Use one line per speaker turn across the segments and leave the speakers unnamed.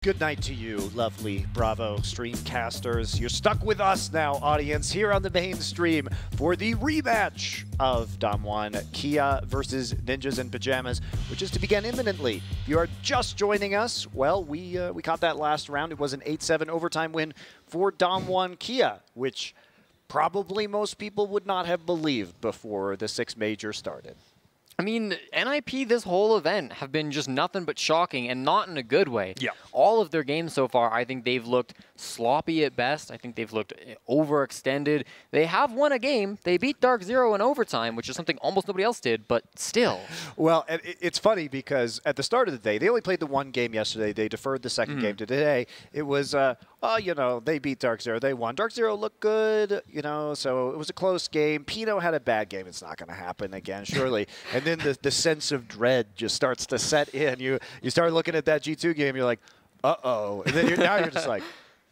Good night to you, lovely Bravo streamcasters. You're stuck with us now, audience, here on the main stream for the rematch of DWG KIA versus Ninjas in Pyjamas, which is to begin imminently. If you are just joining us, well, we caught that last round. It was an 8-7 overtime win for DWG KIA, which probably most people would not have believed before the 6 major started.
I mean, NIP this whole event have been just nothing but shocking, and not in a good way.
Yeah.
All of their games so far, I think they've looked sloppy at best. I think they've looked overextended. They have won a game. They beat Dark Zero in overtime, which is something almost nobody else did, but still.
Well, and it's funny because at the start of the day, they only played the 1 game yesterday. They deferred the second game to today. It was, oh, you know, they beat Dark Zero. They won. Dark Zero looked good, you know, so it was a close game. Pino had a bad game. It's not going to happen again, surely. And then the sense of dread just starts to set in. You start looking at that G2 game, you're like, uh-oh. And then now you're just like,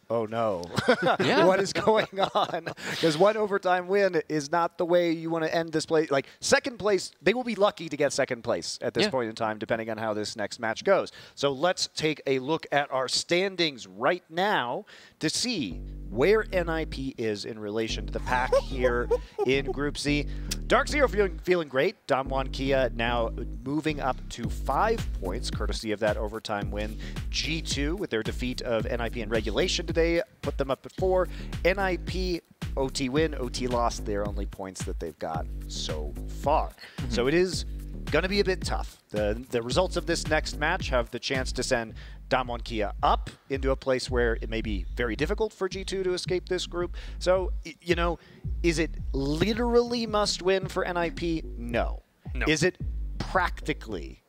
oh no, what is going on? Because 1 overtime win is not the way you want to end this play. Like, second place, they will be lucky to get second place at this point in time, depending on how this next match goes. So let's take a look at our standings right now to see where NIP is in relation to the pack here in Group C. Dark Zero feeling great. DWG KIA now moving up to 5 points, courtesy of that overtime win. G2, with their defeat of NIP in regulation today, put them up at 4. NIP, OT win, OT loss, their only points that they've got so far. So it is going to be a bit tough. The results of this next match have the chance to send DWG KIA up into a place where it may be very difficult for G2 to escape this group. So, you know, is it literally must win for NIP? No. Is it practically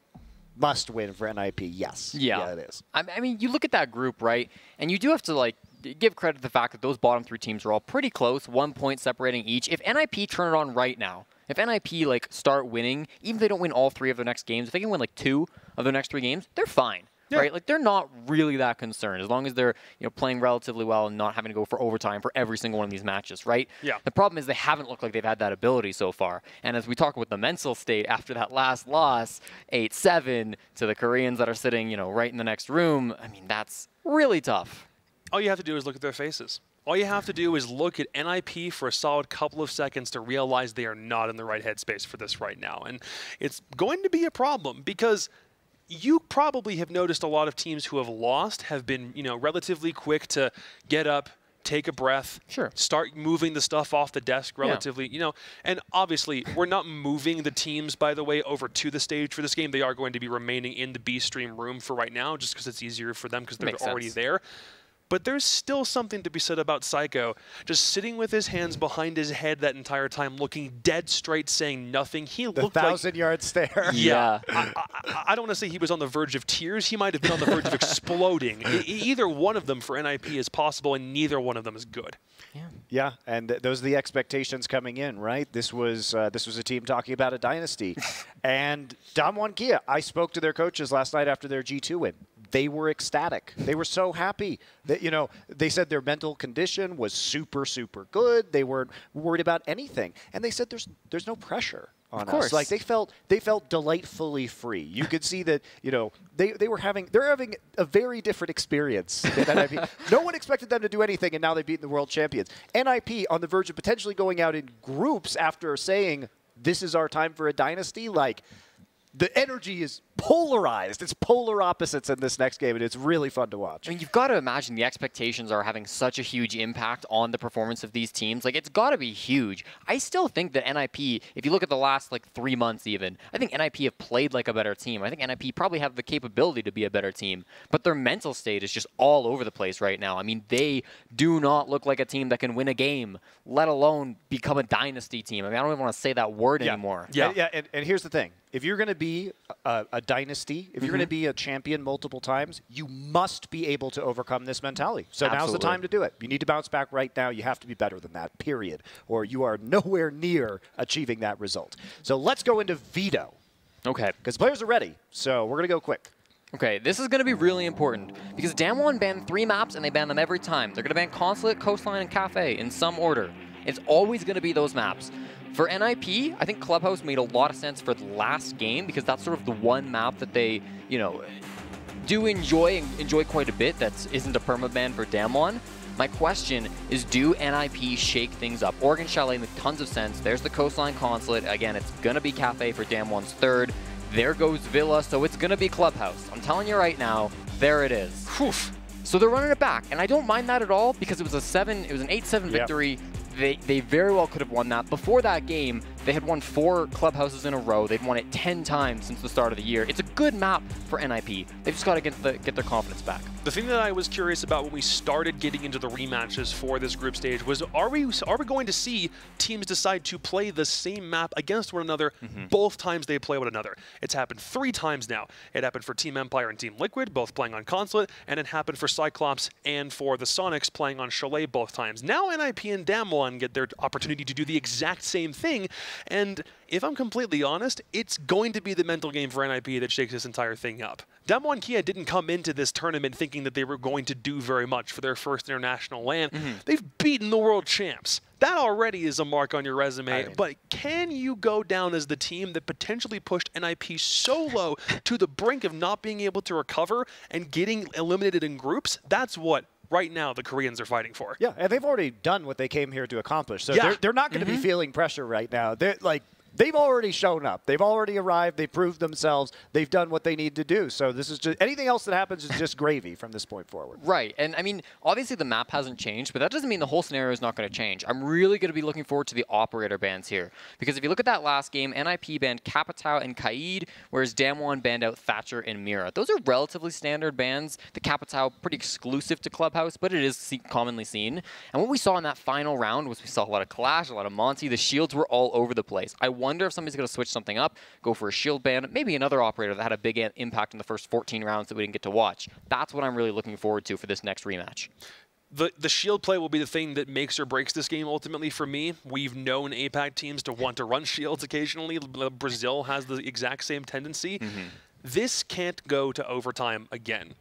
must win for NIP? Yes. Yeah, it is.
I mean, you look at that group, right? And you do have to, like, give credit to the fact that those bottom 3 teams are all pretty close, 1 point separating each. If NIP turn it on right now, if NIP, like, start winning, even if they don't win all 3 of their next games, if they can win, like, 2 of their next 3 games, they're fine. Right? Like, they're not really that concerned as long as they're, you know, playing relatively well and not having to go for overtime for every single one of these matches, right? Yeah. The problem is they haven't looked like they've had that ability so far. And as we talk about the mental state after that last loss, 8-7 to the Koreans that are sitting, you know, right in the next room, I mean, that's really tough.
All you have to do is look at their faces. All you have to do is look at NIP for a solid couple of seconds to realize they are not in the right headspace for this right now. And it's going to be a problem because you probably have noticed a lot of teams who have lost have been, you know, relatively quick to get up, take a breath, start moving the stuff off the desk relatively, you know. And obviously, we're not moving the teams, by the way, over to the stage for this game. They are going to be remaining in the B stream room for right now, just because it's easier for them because they're already there. But there's still something to be said about Psycho, just sitting with his hands behind his head that entire time, looking dead straight, saying nothing. He looked like...
The 1,000-yard stare.
Yeah. I don't want to say he was on the verge of tears. He might have been on the verge of exploding. Either one of them for NIP is possible, and neither one of them is good.
Yeah, and those are the expectations coming in, right? This was a team talking about a dynasty. And DWG KIA, I spoke to their coaches last night after their G2 win. They were ecstatic. They were so happy that, you know, they said their mental condition was super, super good. They weren't worried about anything. And they said there's no pressure on us. Like, they felt delightfully free. You could see that, you know, they're having a very different experience than NIP. No one expected them to do anything, and now they've beaten the world champions. NIP on the verge of potentially going out in groups after saying this is our time for a dynasty. Like, the energy is polarized. It's polar opposites in this next game, and it's really fun to watch.
I mean, you've got to imagine the expectations are having such a huge impact on the performance of these teams. Like, it's got to be huge. I still think that NIP, if you look at the last, like, 3 months even, I think NIP have played like a better team. I think NIP probably have the capability to be a better team, but their mental state is just all over the place right now. I mean, they do not look like a team that can win a game, let alone become a dynasty team. I mean, I don't even want to say that word anymore.
Yeah, and here's the thing. If you're going to be a dynasty, if you're going to be a champion multiple times, you must be able to overcome this mentality. So now's the time to do it. You need to bounce back right now. You have to be better than that, period. Or you are nowhere near achieving that result. So let's go into veto.
Okay.
Because players are ready. So we're going to go quick.
Okay, this is going to be really important because DWG banned 3 maps and they ban them every time. They're going to ban Consulate, Coastline, and Cafe in some order. It's always going to be those maps. For NIP, I think Clubhouse made a lot of sense for the last game because that's sort of the one map that they, you know, do enjoy quite a bit. That isn't a permaban for Damwon. My question is, do NIP shake things up? Oregon Chalet makes tons of sense. There's the Coastline Consulate. Again, it's going to be Cafe for Damwon's third. There goes Villa, so it's going to be Clubhouse. I'm telling you right now, there it is.
Oof.
So they're running it back, and I don't mind that at all because it was an 8-7 victory. They very well could have won that. Before that game, they had won 4 Clubhouses in a row. They'd won it 10 times since the start of the year. It's a good map for NIP. They've just got to get their confidence back.
The thing that I was curious about when we started getting into the rematches for this group stage was, are we going to see teams decide to play the same map against one another both times they play one another? It's happened 3 times now. It happened for Team Empire and Team Liquid, both playing on Consulate, and it happened for Cyclops and for the Sonics playing on Chalet both times. Now NIP and Damwon get their opportunity to do the exact same thing, and if I'm completely honest, it's going to be the mental game for NIP that shakes this entire thing up. DWG KIA didn't come into this tournament thinking that they were going to do very much for their first international LAN. They've beaten the world champs. That already is a mark on your resume, but can you go down as the team that potentially pushed NIP so low to the brink of not being able to recover and getting eliminated in groups? That's what right now the Koreans are fighting for.
Yeah, and they've already done what they came here to accomplish. So they're not going to be feeling pressure right now. They're like, they've already shown up. They've already arrived. They've proved themselves. They've done what they need to do. So this is just, anything else that happens is just gravy from this point forward.
Right. And I mean, obviously the map hasn't changed, but that doesn't mean the whole scenario is not going to change. I'm really going to be looking forward to the operator bans here. Because if you look at that last game, NIP banned Capitao and Kaid, whereas Damwon banned out Thatcher and Mira. Those are relatively standard bans. The Capitao, pretty exclusive to Clubhouse, but it is commonly seen. And what we saw in that final round was we saw a lot of Clash, a lot of Monty. The shields were all over the place. I wonder if somebody's going to switch something up, go for a shield ban, maybe another operator that had a big impact in the first 14 rounds that we didn't get to watch. That's what I'm really looking forward to for this next rematch.
The shield play will be the thing that makes or breaks this game ultimately for me. We've known APAC teams to want to run shields occasionally. Brazil has the exact same tendency. This can't go to overtime again.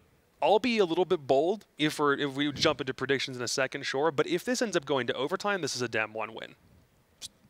I'll be a little bit bold if we jump into predictions in a second, sure, but if this ends up going to overtime, this is a Damwon win.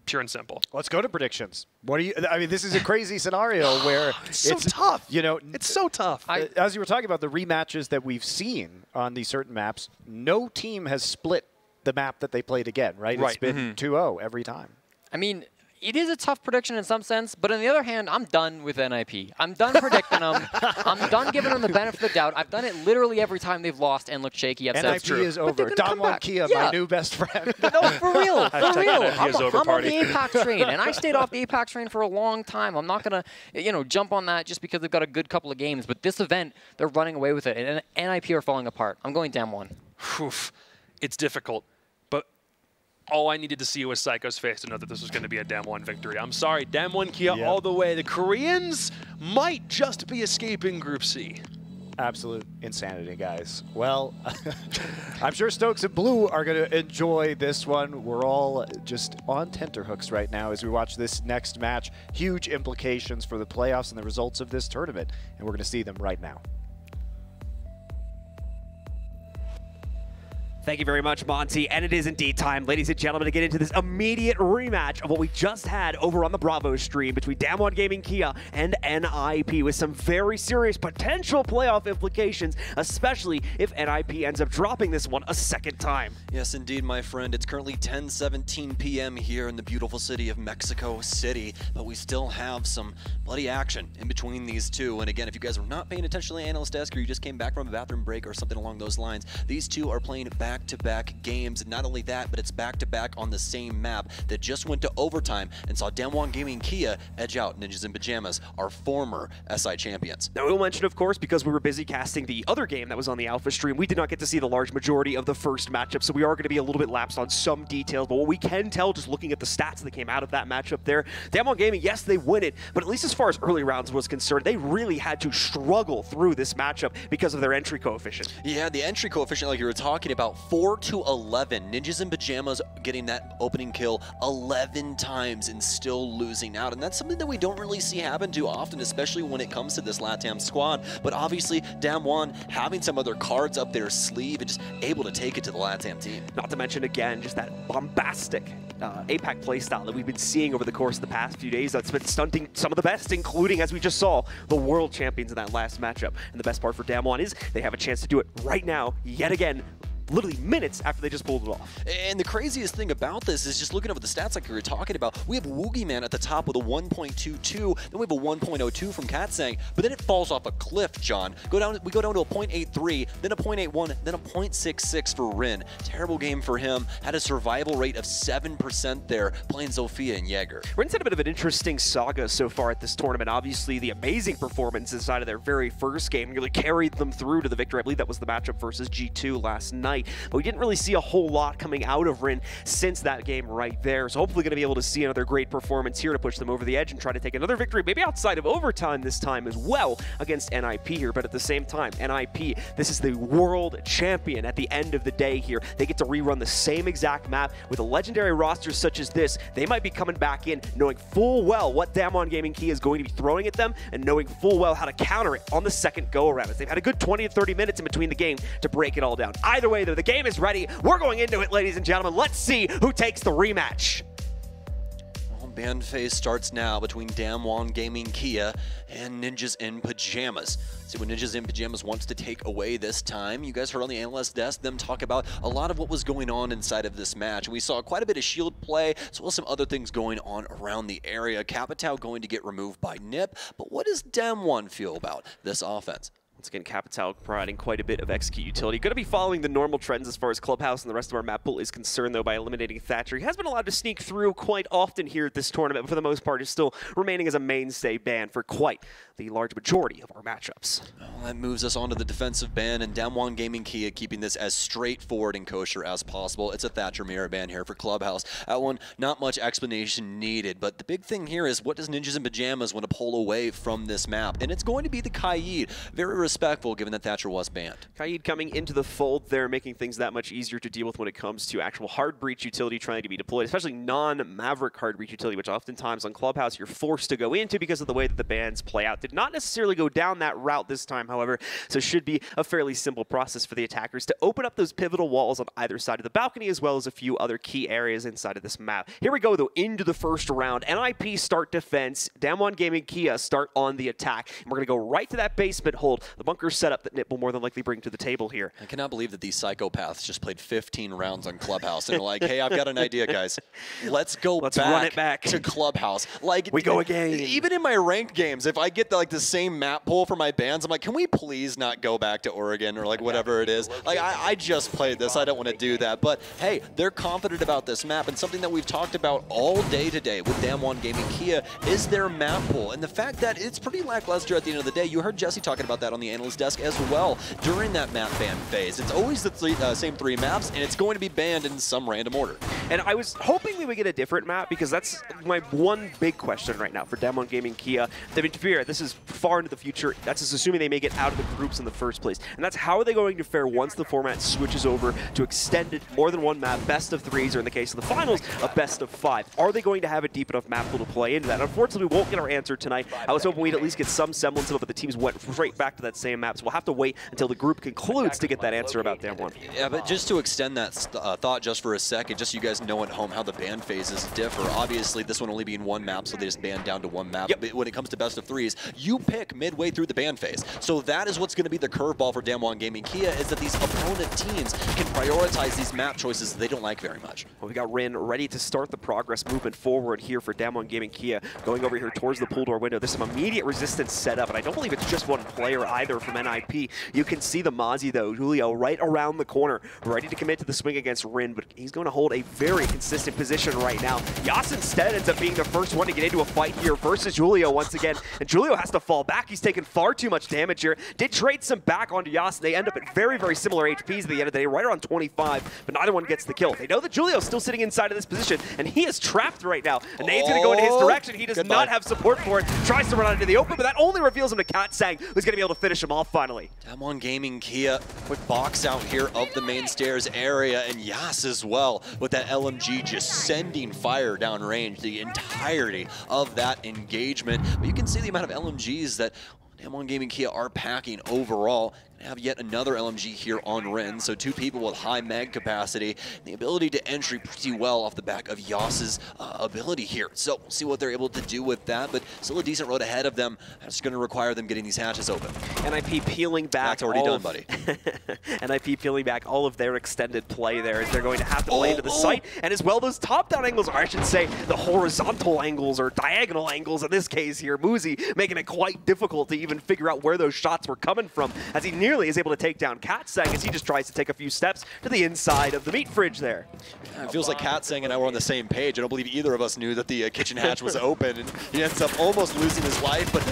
Pure and simple.
Let's go to predictions. What do you? I mean, this is a crazy scenario where
it's so tough.
You know,
it's so tough.
As you were talking about the rematches that we've seen on these certain maps, no team has split the map that they played again, right? It's been 2-0 every time.
I mean, it is a tough prediction in some sense, but on the other hand, I'm done with NIP. I'm done predicting them. I'm done giving them the benefit of the doubt. I've done it literally every time they've lost and looked shaky.
NIP is over. DWG KIA, my new best friend.
No, for real. For real. I'm on the
party.
APAC train, and I stayed off the APAC train for a long time. I'm not going to jump on that just because they've got a good couple of games. But this event, they're running away with it, and NIP are falling apart. I'm going Damwon.
It's difficult. All I needed to see was Psycho's face to know that this was going to be a Damwon victory. I'm sorry, DWG KIA all the way. The Koreans might just be escaping Group C.
Absolute insanity, guys. Well, I'm sure Stokes and Blue are going to enjoy this one. We're all just on tenterhooks right now as we watch this next match. Huge implications for the playoffs and the results of this tournament, and we're going to see them right now.
Thank you very much, Monty. And it is indeed time, ladies and gentlemen, to get into this immediate rematch of what we just had over on the Bravo stream between Damwon Gaming KIA and NIP, with some very serious potential playoff implications, especially if NIP ends up dropping this one a second time.
Yes, indeed, my friend. It's currently 10:17 p.m. here in the beautiful city of Mexico City, but we still have some bloody action in between these two. And again, if you guys are not paying attention to the analyst desk, or you just came back from a bathroom break or something along those lines, these two are playing back-to-back games. And not only that, but it's back-to-back on the same map that just went to overtime and saw Damwon Gaming KIA edge out Ninjas in Pyjamas, our former SI champions.
Now, we'll mention, of course, because we were busy casting the other game that was on the Alpha stream, we did not get to see the large majority of the first matchup, so we are going to be a little bit lapsed on some details. But what we can tell, just looking at the stats that came out of that matchup there, Damwon Gaming, yes, they win it, but at least as far as early rounds was concerned, they really had to struggle through this matchup because of their entry coefficient.
Yeah, the entry coefficient, like you were talking about, 4-11. Ninjas in Pyjamas getting that opening kill 11 times and still losing out. And that's something that we don't really see happen too often, especially when it comes to this LATAM squad. But obviously, Damwon having some other cards up their sleeve and just able to take it to the LATAM team.
Not to mention, again, just that bombastic APAC playstyle that we've been seeing over the course of the past few days that's been stunting some of the best, including, as we just saw, the world champions in that last matchup. And the best part for Damwon is they have a chance to do it right now, yet again, literally minutes after they just pulled it off.
And the craziest thing about this is just looking over the stats like we were talking about. We have Woogieman at the top with a 1.22, then we have a 1.02 from Katsang, but then it falls off a cliff, John. We go down to a 0.83, then a 0.81, then a 0.66 for Rin. Terrible game for him. Had a survival rate of 7% there, playing Zofia and Jaeger.
Rin's had a bit of an interesting saga so far at this tournament. Obviously, the amazing performance inside of their very first game really carried them through to the victory. I believe that was the matchup versus G2 last night. But we didn't really see a whole lot coming out of Rin since that game right there. So hopefully going to be able to see another great performance here to push them over the edge and try to take another victory, maybe outside of overtime this time as well against NIP here. But at the same time, NIP, this is the world champion at the end of the day here. They get to rerun the same exact map with a legendary roster such as this. They might be coming back in knowing full well what Damwon Gaming KIA is going to be throwing at them and knowing full well how to counter it on the second go-around, as they've had a good 20 to 30 minutes in between the game to break it all down. Either way, though, the game is ready. We're going into it, ladies and gentlemen. Let's see who takes the rematch.
Well, band phase starts now between Damwon Gaming KIA and Ninjas in Pyjamas. See what Ninjas in Pyjamas wants to take away this time. You guys heard on the analyst desk them talk about a lot of what was going on inside of this match. We saw quite a bit of shield play, as well as some other things going on around the area. Capitao going to get removed by Nip, but what does Damwon feel about this offense?
Once again, Capitao providing quite a bit of execute utility. Going to be following the normal trends as far as Clubhouse and the rest of our map pool is concerned, though, by eliminating Thatcher. He has been allowed to sneak through quite often here at this tournament, but for the most part is still remaining as a mainstay ban for quite the large majority of our matchups.
Well, that moves us on to the defensive ban, and Damwon Gaming KIA keeping this as straightforward and kosher as possible. It's a Thatcher mirror ban here for Clubhouse. That one, not much explanation needed, but the big thing here is what does Ninjas in Pyjamas want to pull away from this map? And it's going to be the Kaid. Very respectful, given that Thatcher was banned.
Kaid coming into the fold there, making things that much easier to deal with when it comes to actual hard breach utility trying to be deployed, especially non-Maverick hard breach utility, which oftentimes on Clubhouse you're forced to go into because of the way that the bans play out. Did not necessarily go down that route this time, however, so it should be a fairly simple process for the attackers to open up those pivotal walls on either side of the balcony, as well as a few other key areas inside of this map. Here we go, though, into the first round. NIP start defense, Damwon Gaming KIA start on the attack, and we're going to go right to that basement hold. The bunker setup that Nip will more than likely bring to the table here.
I cannot believe that these psychopaths just played 15 rounds on Clubhouse and are like, hey, I've got an idea, guys. Let's
run it back
to Clubhouse. Like,
we go again.
Even in my ranked games, if I get the same map pool for my bans, I'm like, can we please not go back to Oregon or like whatever it is? Like, I just played this. I don't want to do that. But hey, they're confident about this map, and something that we've talked about all day today with Damwon Gaming KIA is their map pool, and the fact that it's pretty lackluster at the end of the day. You heard Jesse talking about that on the analyst desk as well during that map ban phase. It's always the same 3 maps, and it's going to be banned in some random order.
And I was hoping we would get a different map, because that's my one big question right now for Damwon Gaming KIA. I mean, to be fair, this is far into the future. That's just assuming they make it out of the groups in the first place. And that's how are they going to fare once the format switches over to extended more than one map, best of 3s, or in the case of the finals, a best of 5. Are they going to have a deep enough map pool to play into that? Unfortunately, we won't get our answer tonight. I was hoping we'd at least get some semblance of it, but the teams went straight back to that same map. So we'll have to wait until the group concludes to get that answer about Damwon.
Yeah, but just to extend that thought just for a second, just so you guys know at home how the ban phases differ. Obviously, this one only being 1 map, so they just banned down to 1 map.
Yep.
But when it comes to best of 3s, you pick midway through the ban phase. So that is what's going to be the curveball for Damwon Gaming KIA, is that these opponent teams can prioritize these map choices they don't like very much.
Well, we got Rin ready to start the progress movement forward here for Damwon Gaming KIA, going over here towards the pool door window. There's some immediate resistance set up, and I don't believe it's just one player either from NIP. You can see the Mozzie, though, Julio, right around the corner, ready to commit to the swing against Rin, but he's going to hold a very consistent position right now. Yas instead ends up being the first one to get into a fight here versus Julio once again, and Julio has to fall back. He's taken far too much damage here. Did trade some back onto Yas, and they end up at very, very similar HPs at the end of the day, right around 25, but neither one gets the kill. They know that Julio's still sitting inside of this position, and he is trapped right now. And Nade's going to go in his direction. He does not have support for it. Tries to run out into the open, but that only reveals him to Katsang, who's going to be able to finish him off finally.
Damwon Gaming KIA, quick box out here of the main stairs area, and Yas as well, with that LMG just sending fire downrange the entirety of that engagement. But you can see the amount of LMGs that Damwon Gaming KIA are packing overall. have yet another LMG here on Ren, so 2 people with high mag capacity, and the ability to entry pretty well off the back of Yas's ability here. So we'll see what they're able to do with that, but still a decent road ahead of them. That's going to require them getting these hatches open.
NIP peeling back.
That's already done, buddy.
NIP peeling back all of their extended play there as they're going to have to play into the site, and as well those top-down angles, or I should say the horizontal angles or diagonal angles in this case here. Muzi making it quite difficult to even figure out where those shots were coming from, as he nearly is able to take down Katsang as he just tries to take a few steps to the inside of the meat fridge there.
It feels like Katsang and I were on the same page. I don't believe either of us knew that the kitchen hatch was open, and he ends up almost losing his life, but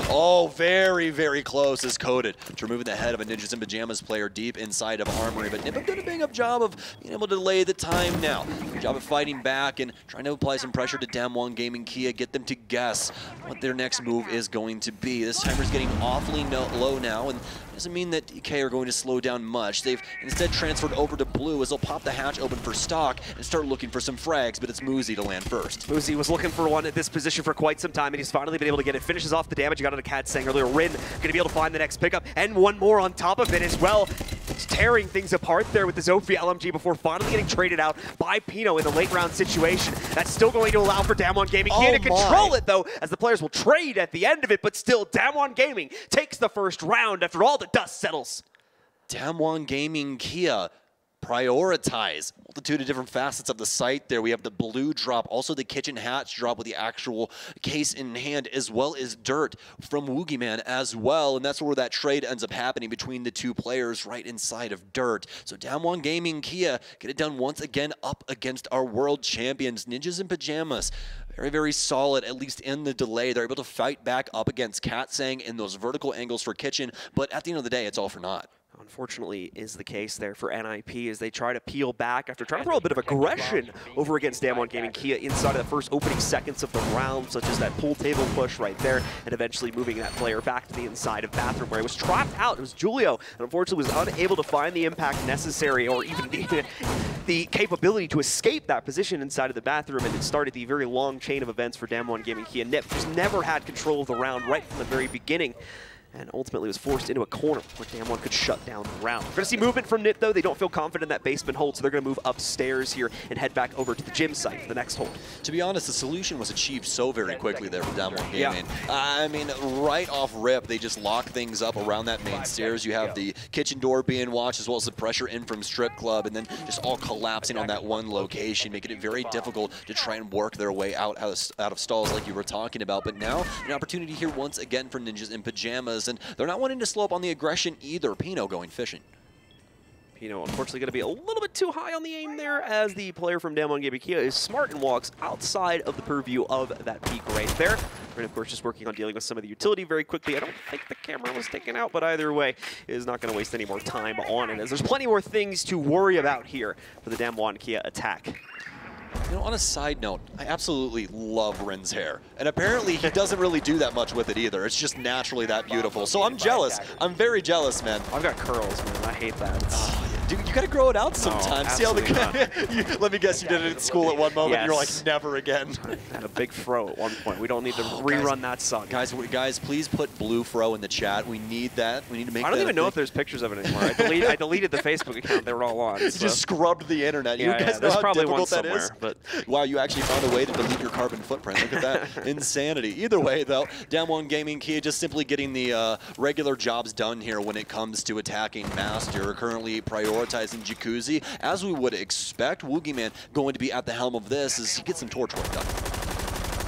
very, very close is Coded to removing the head of a Ninjas in Pyjamas player deep inside of Armory. But Nip have done a bang up job of being able to delay the time now. Good job of fighting back and trying to apply some pressure to Damwon Gaming Kia, get them to guess what their next move is going to be. This timer's getting awfully low now, and doesn't mean that DK are going to slow down much. They've instead transferred over to blue as they'll pop the hatch open for stock and start looking for some frags, but it's Muzi to land first.
Muzi was looking for one at this position for quite some time, and he's finally been able to get it. Finishes off the damage he got on a Katsang earlier. Rin going to be able to find the next pickup, and one more on top of it as well. It's tearing things apart there with the Zofia LMG before finally getting traded out by Pino in the late round situation. That's still going to allow for Damwon Gaming Kia to control it though, as the players will trade at the end of it, but still Damwon Gaming takes the first round after all the dust settles.
Damwon Gaming Kia prioritize multitude of different facets of the site there. We have the blue drop, also the kitchen hatch drop with the actual case in hand, as well as dirt from Woogieman as well, and that's where that trade ends up happening between the 2 players right inside of dirt. So Damwon Gaming Kia get it done once again up against our world champions, Ninjas in Pyjamas. Very, very solid, at least in the delay. They're able to fight back up against Katsang in those vertical angles for kitchen, but at the end of the day, it's all for naught.
Unfortunately is the case there for NIP as they try to peel back after trying to throw a bit of aggression over against Damwon Gaming Kia inside of the first opening seconds of the round, such as that pool table push right there, and eventually moving that player back to the inside of bathroom where he was trapped out. It was Julio, and unfortunately was unable to find the impact necessary or even the capability to escape that position inside of the bathroom, and it started the very long chain of events for Damwon Gaming Kia. Nip just never had control of the round right from the very beginning, and ultimately was forced into a corner where Damwon could shut down the round. We're going to see movement from Nip, though. They don't feel confident in that basement hold, so they're going to move upstairs here and head back over to the gym site for the next hold.
To be honest, the solution was achieved so very quickly there for Damwon Gaming. I mean, right off rip, they just lock things up around that main stairs. You have the kitchen door being watched, as well as the pressure in from Strip Club, and then just all collapsing on that one location, making it very difficult to try and work their way out of stalls like you were talking about. But now, an opportunity here once again for Ninjas in Pyjamas, and they're not wanting to slow up on the aggression either. Pino going fishing.
Pino unfortunately going to be a little bit too high on the aim there, as the player from Damwon Gaming Kia is smart and walks outside of the purview of that peak right there. And of course just working on dealing with some of the utility very quickly. I don't think the camera was taken out, but either way is not going to waste any more time on it, as there's plenty more things to worry about here for the Damwon Kia attack.
You know, on a side note, I absolutely love Rin's hair. And apparently he doesn't really do that much with it either. It's just naturally that beautiful. So I'm jealous. I'm very jealous, man.
I've got curls, man. I hate that.
Oh, yeah. Dude, you gotta grow it out sometime. See how let me guess, you did it at school at one moment. Yes. You're like, never again.
I had a big fro at one point. We don't need to rerun that song.
Guys, please put blue fro in the chat. We need that. We need to make.
I don't even know if there's pictures of it anymore. I deleted the Facebook account. They were all on.
You just scrubbed the internet. You guys know how difficult that is. But wow, you actually found a way to delete your carbon footprint. Look at that insanity. Either way, though, Damwon Gaming Kia just simply getting the regular jobs done here when it comes to attacking Master. Currently prioritizing Jacuzzi, as we would expect. Woogieman going to be at the helm of this as he gets some torch work done.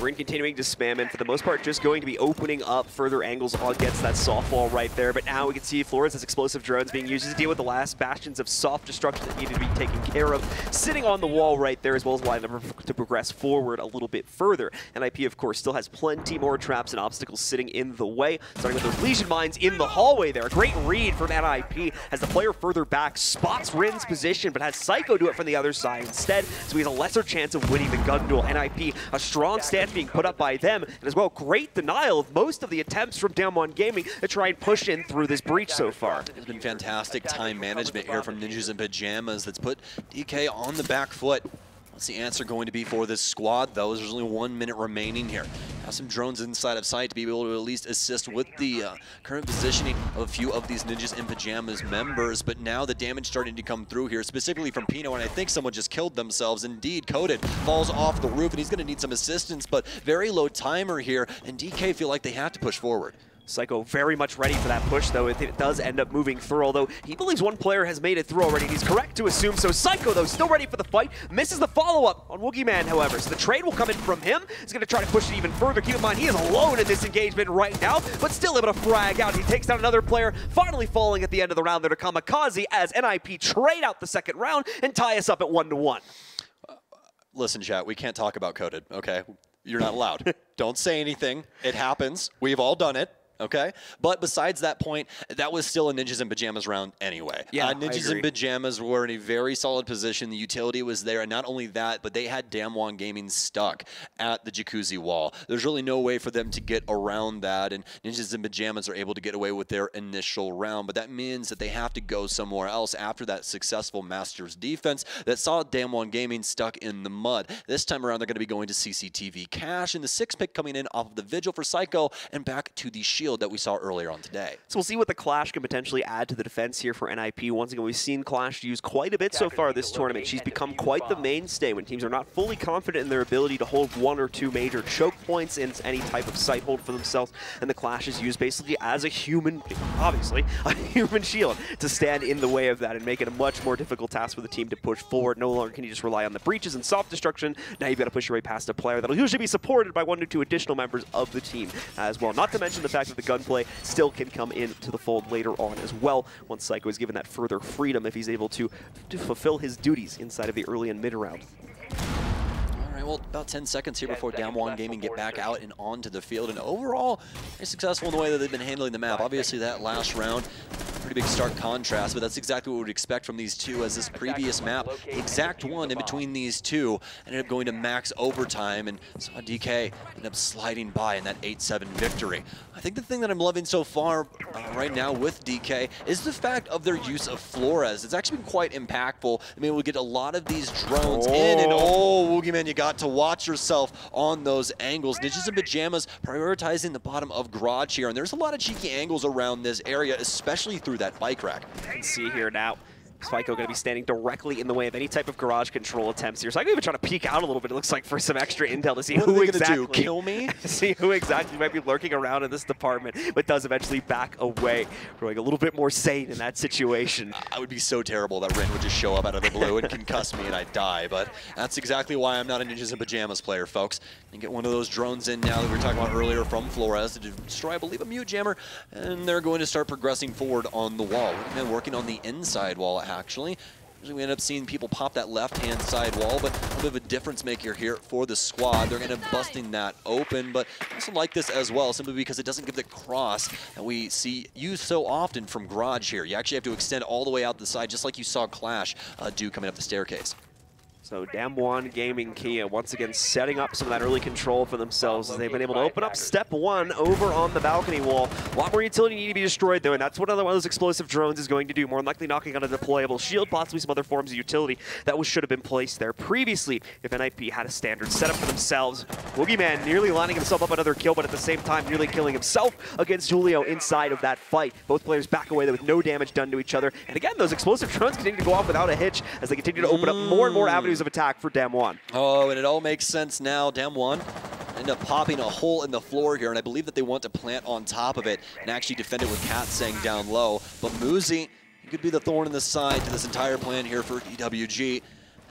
Rin continuing to spam in, for the most part, just going to be opening up further angles against that softball right there. But now we can see Flores' explosive drones being used to deal with the last bastions of soft destruction that needed to be taken care of, sitting on the wall right there, as well as lining up to progress forward a little bit further. NIP, of course, still has plenty more traps and obstacles sitting in the way, starting with those Legion mines in the hallway there. A great read from NIP as the player further back spots Rin's position, but has Psycho do it from the other side instead, so he has a lesser chance of winning the gun duel. NIP, a strong stance being put up by them, and as well, great denial of most of the attempts from Damwon Gaming to try and push in through this breach so far.
It's been fantastic time management here from Ninjas in Pyjamas that's put DK on the back foot. What's the answer going to be for this squad, though? There's only 1 minute remaining here. have some drones inside of sight to be able to at least assist with the current positioning of a few of these Ninjas in Pyjamas members. But now the damage starting to come through here, specifically from Pino, and I think someone just killed themselves. Indeed, Coded falls off the roof, and he's going to need some assistance, but very low timer here, and DK feel like they have to push forward.
Psycho very much ready for that push, though, if it does end up moving through, although he believes one player has made it through already, and he's correct to assume so. Psycho, though, still ready for the fight, misses the follow-up on Woogieman, however, so the trade will come in from him. He's going to try to push it even further. Keep in mind, he is alone in this engagement right now, but still able to frag out. He takes down another player, finally falling at the end of the round there to Kamikaze as NIP trade out the second round and tie us up at 1-1.
Listen, chat, we can't talk about Coded, okay? You're not allowed. Don't say anything. It happens. We've all done it. Okay, but besides that point, that was still a Ninjas in Pyjamas round anyway.
Yeah,
Ninjas in Pyjamas were in a very solid position. The utility was there, and not only that, but they had Damwon Gaming stuck at the Jacuzzi wall. There's really no way for them to get around that, and Ninjas in Pyjamas are able to get away with their initial round, but that means that they have to go somewhere else after that successful Masters defense that saw Damwon Gaming stuck in the mud. This time around, they're going to be going to CCTV Cash, and the 6th pick coming in off of the Vigil for Psycho, and back to the Shield that we saw earlier on today.
So we'll see what the Clash can potentially add to the defense here for NIP. Once again, we've seen Clash used quite a bit so far this tournament. She's become quite the mainstay when teams are not fully confident in their ability to hold 1 or 2 major choke points in any type of sight hold for themselves. And the Clash is used basically as a human, obviously, a human shield to stand in the way of that and make it a much more difficult task for the team to push forward. No longer can you just rely on the breaches and soft destruction. Now you've got to push your way past a player that'll usually be supported by 1 or 2 additional members of the team as well. Not to mention the fact that the gunplay still can come into the fold later on as well once Psycho is given that further freedom if he's able to fulfill his duties inside of the early and mid round.
All right, well, about 10 seconds here before Damwon Gaming get back out and onto the field, and overall, very successful in the way that they've been handling the map. Obviously, that last round, pretty big stark contrast, but that's exactly what we would expect from these two, as this previous map, the exact one in between these two, ended up going to max overtime, and saw DK end up sliding by in that 8-7 victory. I think the thing that I'm loving so far right now with DK is the fact of their use of Flores. It's actually been quite impactful. I mean, we get a lot of these drones in, and Woogieman, you got to watch yourself on those angles. Ninjas in Pyjamas prioritizing the bottom of garage here, and there's a lot of cheeky angles around this area, especially through that bike rack.
You can see here now, Psycho going to be standing directly in the way of any type of garage control attempts here. Psycho even trying to peek out a little bit, it looks like, for some extra intel to see
what
who
are they
exactly
gonna do, kill me?
See who exactly might be lurking around in this department, but does eventually back away, growing a little bit more sane in that situation.
I would be so terrible that Rin would just show up out of the blue and concuss me and I'd die, but that's exactly why I'm not a Ninjas in Pyjamas player, folks. And get one of those drones in now that we were talking about earlier from Flores to destroy, I believe, a mute jammer, and they're going to start progressing forward on the wall. And working on the inside wall, actually. We end up seeing people pop that left-hand side wall, but a bit of a difference maker here for the squad. They're going to busting that open, but I also like this as well, simply because it doesn't give the cross that we see used so often from garage here. You actually have to extend all the way out the side, just like you saw Clash do coming up the staircase.
So Damwon Gaming KIA once again setting up some of that early control for themselves as they've been able to open up step 1 over on the balcony wall. A lot more utility need to be destroyed though, and that's what one of those explosive drones is going to do. More than likely knocking on a deployable shield, possibly some other forms of utility that should have been placed there previously if NIP had a standard setup for themselves. Woogieman nearly lining himself up another kill, but at the same time nearly killing himself against Julio inside of that fight. Both players back away there with no damage done to each other. And again, those explosive drones continue to go off without a hitch as they continue to open up more and more avenues of attack for Damwon.
Oh, and it all makes sense now. Damwon end up popping a hole in the floor here, and I believe that they want to plant on top of it and actually defend it with Katsang down low. But Muzi, he could be the thorn in the side to this entire plan here for DWG.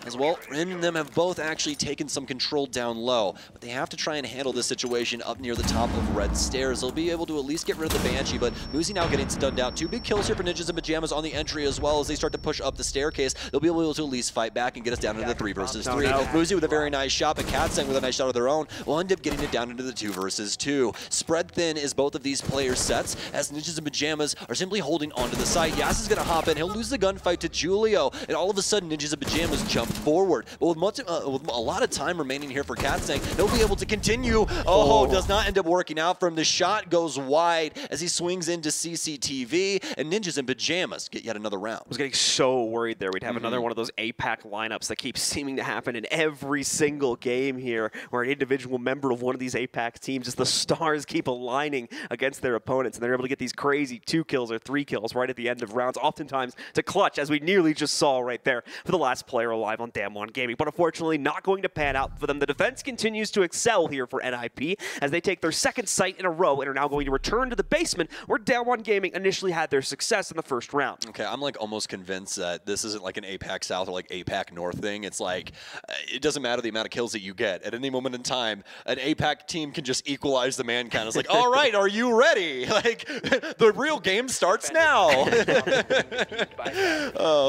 As well, Rin and them have both actually taken some control down low, but they have to try and handle this situation up near the top of red stairs. They'll be able to at least get rid of the Banshee, but Muzi now getting stunned out. 2 big kills here for Ninjas in Pyjamas on the entry as well as they start to push up the staircase. They'll be able to at least fight back and get us down into the 3 versus 3. Muzi with a very nice shot, but Katsang with a nice shot of their own will end up getting it down into the 2 versus 2. Spread thin is both of these players' sets as Ninjas in Pyjamas are simply holding onto the site. Yas is going to hop in. He'll lose the gunfight to Julio, and all of a sudden Ninjas in Pyjamas jump forward. But with a lot of time remaining here for Katsang, he'll be able to continue. Oh, does not end up working out for him. The shot goes wide as he swings into CCTV, and Ninjas in Pyjamas get yet another round.
I was getting so worried there we'd have another one of those APAC lineups that keeps seeming to happen in every single game here, where an individual member of one of these APAC teams, just the stars keep aligning against their opponents, and they're able to get these crazy 2 kills or 3 kills right at the end of rounds, oftentimes to clutch, as we nearly just saw right there for the last player alive on Damwon Gaming. But unfortunately, not going to pan out for them. The defense continues to excel here for NIP as they take their 2nd site in a row and are now going to return to the basement where Damwon Gaming initially had their success in the first round.
Okay, I'm like almost convinced that this isn't like an APAC South or like APAC North thing. It's like, it doesn't matter the amount of kills that you get. At any moment in time, an APAC team can just equalize the man count. It's like, all right, are you ready? Like, the real game starts now.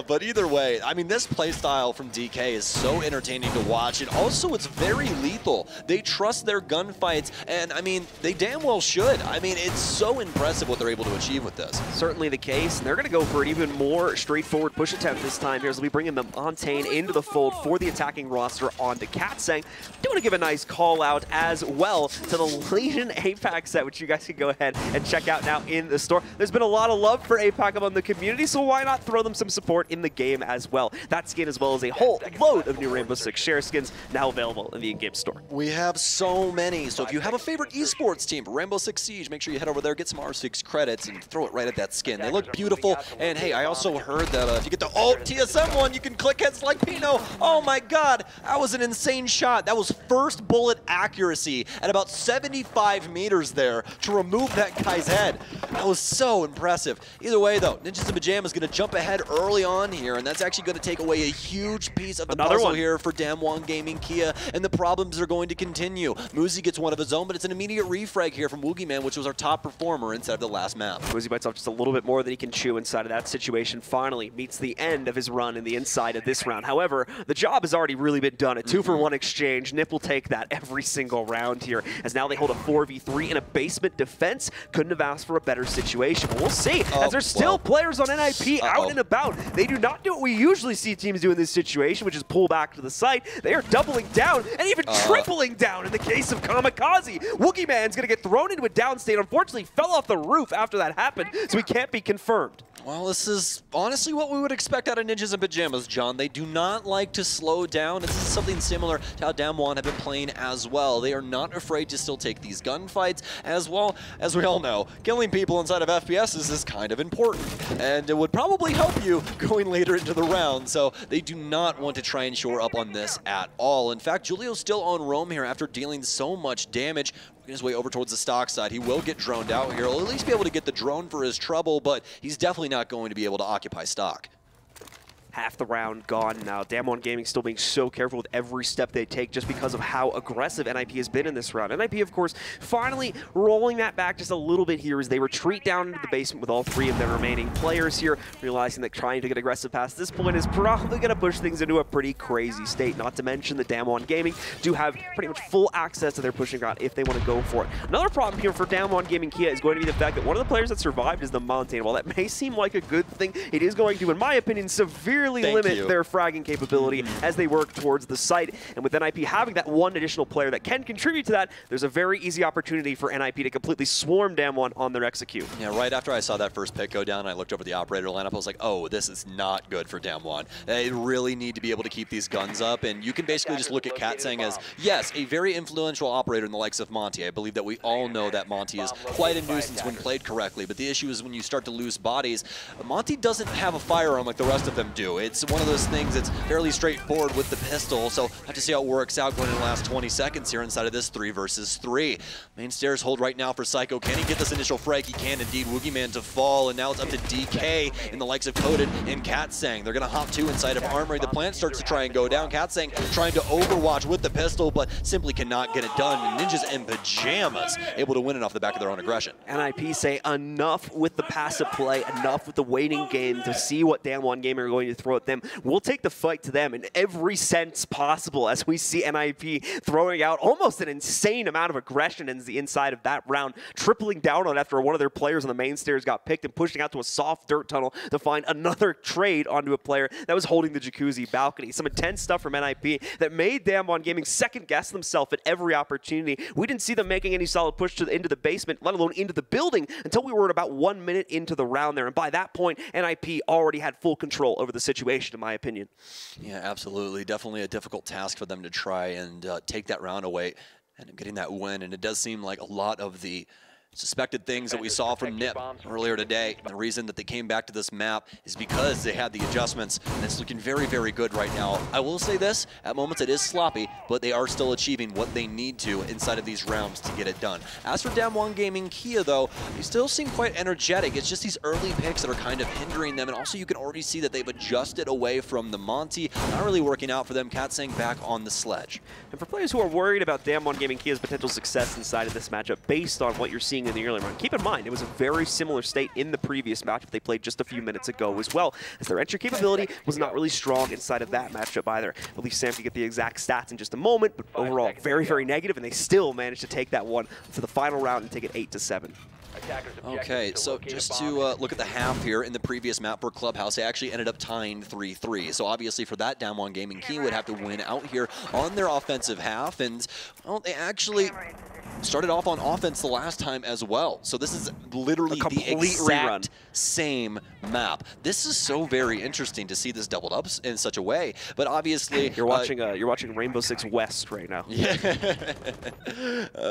But either way, I mean, this play style from DK is so entertaining to watch, and also it's very lethal. They trust their gunfights, and I mean, they damn well should. I mean, it's so impressive what they're able to achieve with this.
Certainly the case, and they're going to go for an even more straightforward push attempt this time here as we bring in the Montaigne into the fold for the attacking roster onto Katsang. Do want to give a nice call out as well to the Legion APAC set, which you guys can go ahead and check out now in the store. There's been a lot of love for APAC among the community, so why not throw them some support in the game as well? That skin, as well as a whole load of new Rainbow Six Share skins, now available in the in-game store.
We have so many, so if you have a favorite esports team, Rainbow Six Siege, make sure you head over there, get some R6 credits, and throw it right at that skin. They look beautiful, and hey, I also heard that if you get the ult TSM one, you can click heads like Pino. Oh my god, that was an insane shot. That was first bullet accuracy at about 75 meters there to remove that guy's head. That was so impressive. Either way though, Ninjas in Pyjamas is going to jump ahead early on here, and that's actually going to take away a huge piece of the puzzle here for Damwon Gaming Kia, and the problems are going to continue. Muzi gets one of his own, but it's an immediate refrag here from Woogieman, which was our top performer inside of the last map.
Muzi bites off just a little bit more than he can chew inside of that situation. Finally meets the end of his run in the inside of this round. However, the job has already really been done. A 2-for-1 exchange. Nip will take that every single round here, as now they hold a 4v3 in a basement defense. Couldn't have asked for a better situation. But we'll see, as there's still players on NIP out and about. They do not do what we usually see teams do in this situation, which is pull back to the site. They are doubling down and even tripling down in the case of Kamikaze. Woogieman's going to get thrown into a down state. Unfortunately, fell off the roof after that happened, so he can't be confirmed.
Well, this is honestly what we would expect out of Ninjas in Pyjamas, John. They do not like to slow down. This is something similar to how Damwon have been playing as well. They are not afraid to still take these gunfights, as well as we all know. Killing people inside of FPSs is kind of important, and it would probably help you going later into the round, so they do not want to try and shore up on this at all. In fact, Julio's still on roam here after dealing so much damage. His way over towards the stock side. He will get droned out here. He'll at least be able to get the drone for his trouble, but he's definitely not going to be able to occupy stock.
Half the round gone now. Damwon Gaming still being so careful with every step they take just because of how aggressive NIP has been in this round. NIP, of course, finally rolling that back just a little bit here as they retreat down into the basement with all 3 of their remaining players here, realizing that trying to get aggressive past this point is probably going to push things into a pretty crazy state. Not to mention that Damwon Gaming do have pretty much full access to their pushing ground if they want to go for it. Another problem here for Damwon Gaming Kia is going to be the fact that one of the players that survived is the Montaigne. While that may seem like a good thing, it is going to, in my opinion, severely limit their fragging capability as they work towards the site. And with NIP having that one additional player that can contribute to that, there's a very easy opportunity for NIP to completely swarm Damwon on their execute.
Yeah, right after I saw that first pick go down, I looked over the operator lineup. I was like, oh, this is not good for Damwon. They really need to be able to keep these guns up, and you can basically just look at Katsang as, yes, a very influential operator in the likes of Monty. I believe that we all know that Monty is quite a nuisance when played correctly, but the issue is when you start to lose bodies, Monty doesn't have a firearm like the rest of them do. It's one of those things that's fairly straightforward with the pistol, so I have to see how it works out going in the last 20 seconds here inside of this 3 versus 3. Main stairs hold right now for Psycho. Can he get this initial frag? He can indeed. Woogieman to fall, and now it's up to DK in the likes of Coded and Katsang. They're going to hop 2 inside of Armory. The plant starts to try and go down. Katsang trying to overwatch with the pistol, but simply cannot get it done. Ninjas in Pyjamas able to win it off the back of their own aggression.
NIP say enough with the passive play, enough with the waiting game to see what Damwon Gaming are going to throw at them. We'll take the fight to them in every sense possible as we see NIP throwing out almost an insane amount of aggression in the inside of that round, tripling down on after one of their players on the main stairs got picked and pushing out to a soft dirt tunnel to find another trade onto a player that was holding the jacuzzi balcony. Some intense stuff from NIP that made Damwon Gaming second-guess themselves at every opportunity. We didn't see them making any solid push into the basement, let alone into the building, until we were at about 1 minute into the round there. And by that point, NIP already had full control over the situation, in my opinion.
Yeah, absolutely. Definitely a difficult task for them to try and take that round away and getting that win. And it does seem like a lot of the suspected things that we saw from NIP earlier today. And the reason that they came back to this map is because they had the adjustments, and it's looking very, very good right now. I will say this, at moments it is sloppy, but they are still achieving what they need to inside of these rounds to get it done. As for DWG KIA though, they still seem quite energetic. It's just these early picks that are kind of hindering them, and also you can already see that they've adjusted away from the Monty. Not really working out for them. Katsang back on the sledge.
And for players who are worried about DWG KIA's potential success inside of this matchup based on what you're seeing in the early run, keep in mind it was a very similar state in the previous matchup they played just a few minutes ago as well, as their entry capability was not really strong inside of that matchup either. I believe Sam can get the exact stats in just a moment, but overall very, very negative, and they still managed to take that one for the final round and take it 8-7.
Okay, so just to look at the half here in the previous map for Clubhouse, they actually ended up tying 3-3. So obviously for that, DWG KIA would have to win out here on their offensive half, and well, they actually started off on offense the last time as well. So this is literally the exact same map. This is so very interesting to see this doubled up in such a way. But obviously,
you're watching Rainbow Six West right now.
Yeah,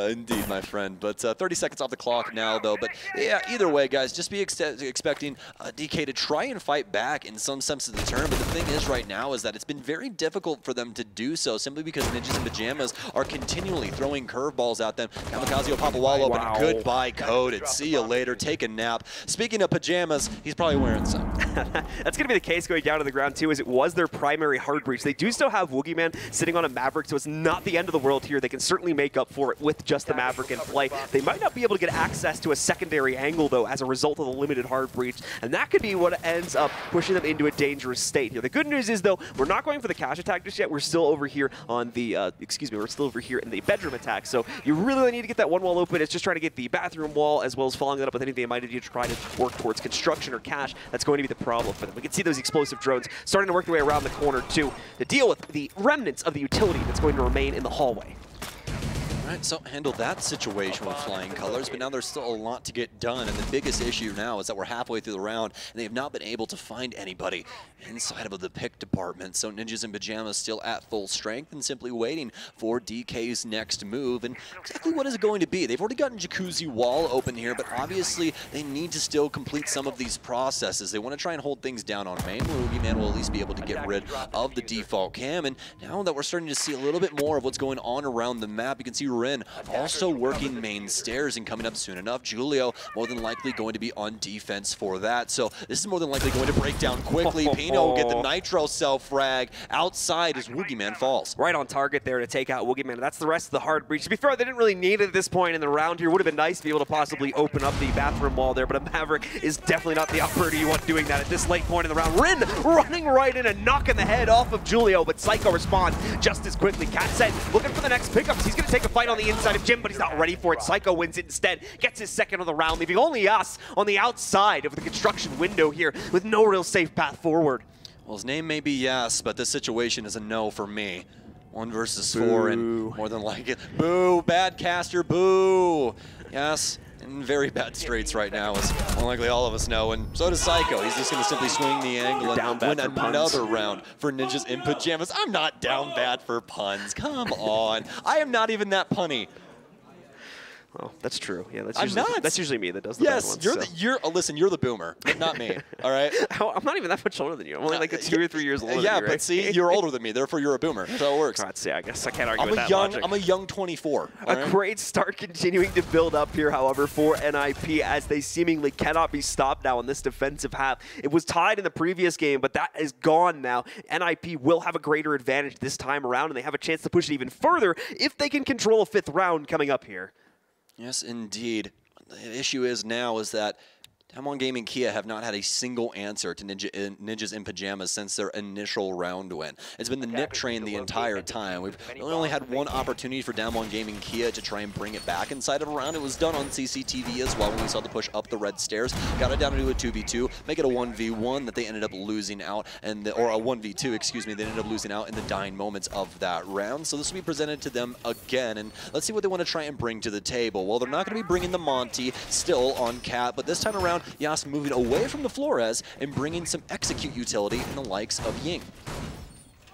indeed, my friend. But 30 seconds off the clock now, though. But yeah, either way, guys, just be expecting DK to try and fight back in some sense of the term. But the thing is, right now, is that it's been very difficult for them to do so, simply because Ninjas in Pyjamas are continually throwing curveballs at them. Kamikaze Papawalo, but goodbye, Coded. See you later. Take a nap. Speaking of pajamas, he's probably wearing some.
That's going to be the case going down to the ground, too, as it was their primary hard breach. They do still have Woogieman sitting on a Maverick, so it's not the end of the world here. They can certainly make up for it with just the Maverick in play. They might not be able to get access to a secondary angle, though, as a result of the limited hard breach, and that could be what ends up pushing them into a dangerous state. The good news is, though, we're not going for the cash attack just yet. We're still over here on the, we're still over here in the bedroom attack, so you really need to get that one wall open. It's just trying to get the bathroom wall, as well as following that up with anything they might need to try to work towards construction or cash. That's going to be the problem for them. We can see those explosive drones starting to work their way around the corner, too, to deal with the remnants of the utility that's going to remain in the hallway.
Alright, so handle that situation with flying colors, but now there's still a lot to get done, and the biggest issue now is that we're halfway through the round, and they have not been able to find anybody inside of the pick department. So Ninjas in Pyjamas still at full strength and simply waiting for DK's next move, and exactly what is it going to be? They've already gotten Jacuzzi Wall open here, but obviously they need to still complete some of these processes. They want to try and hold things down on main, where Woogieman will at least be able to get rid of the default cam, and now that we're starting to see a little bit more of what's going on around the map, you can see Rin also working main stairs, and coming up soon enough, Julio more than likely going to be on defense for that. So this is more than likely going to break down quickly. Pino will get the Nitro self-frag. Outside as Woogieman falls.
Right on target there to take out Woogieman. That's the rest of the hard breach. To be fair, they didn't really need it at this point in the round here. Would have been nice to be able to possibly open up the bathroom wall there, but a Maverick is definitely not the operator you want doing that at this late point in the round. Rin running right in and knocking the head off of Julio, but Psycho responds just as quickly. Katsang looking for the next pickups. He's going to take a fight on the inside of Jim, but he's not ready for it. Psycho wins it instead, gets his second of the round, leaving only us on the outside of the construction window here with no real safe path forward.
Well, his name may be yes, but this situation is a no for me. 1 versus 4, and more than likely, boo, bad caster, boo. Yes, in very bad straits right now, as more than likely all of us know, and so does Psycho. He's just going to simply swing the angle and win another round for Ninjas in Pyjamas. I'm not down bad for puns. Come on. I am not even that punny.
Well, that's true. Yeah, that's usually me that does the bad ones.
Listen, you're the boomer, but not me. All right.
I'm not even that much older than you. I'm only like 2 or 3 years older.
Yeah,
than you, right?
But see, you're older than me, therefore you're a boomer. That's how it works.
Let's see. I guess I can't argue with that logic.
I'm a young 24.
A great start continuing to build up here, however, for NIP, as they seemingly cannot be stopped now in this defensive half. It was tied in the previous game, but that is gone now. NIP will have a greater advantage this time around, and they have a chance to push it even further if they can control a 5th round coming up here.
Yes, indeed. The issue is now is that Damwon Gaming Kia have not had a single answer to Ninjas in Pyjamas since their initial round win. It's been the nip train the entire time. We've really only had one opportunity for Damwon Gaming Kia to try and bring it back inside of a round. It was done on CCTV as well when we saw the push up the red stairs. Got it down to a 2v2, make it a 1v1 that they ended up losing out, or a 1v2, excuse me, they ended up losing out in the dying moments of that round. So this will be presented to them again, and let's see what they want to try and bring to the table. Well, they're not going to be bringing the Monty still on Cat, but this time around, Yas moving away from the Flores and bringing some execute utility in the likes of Ying.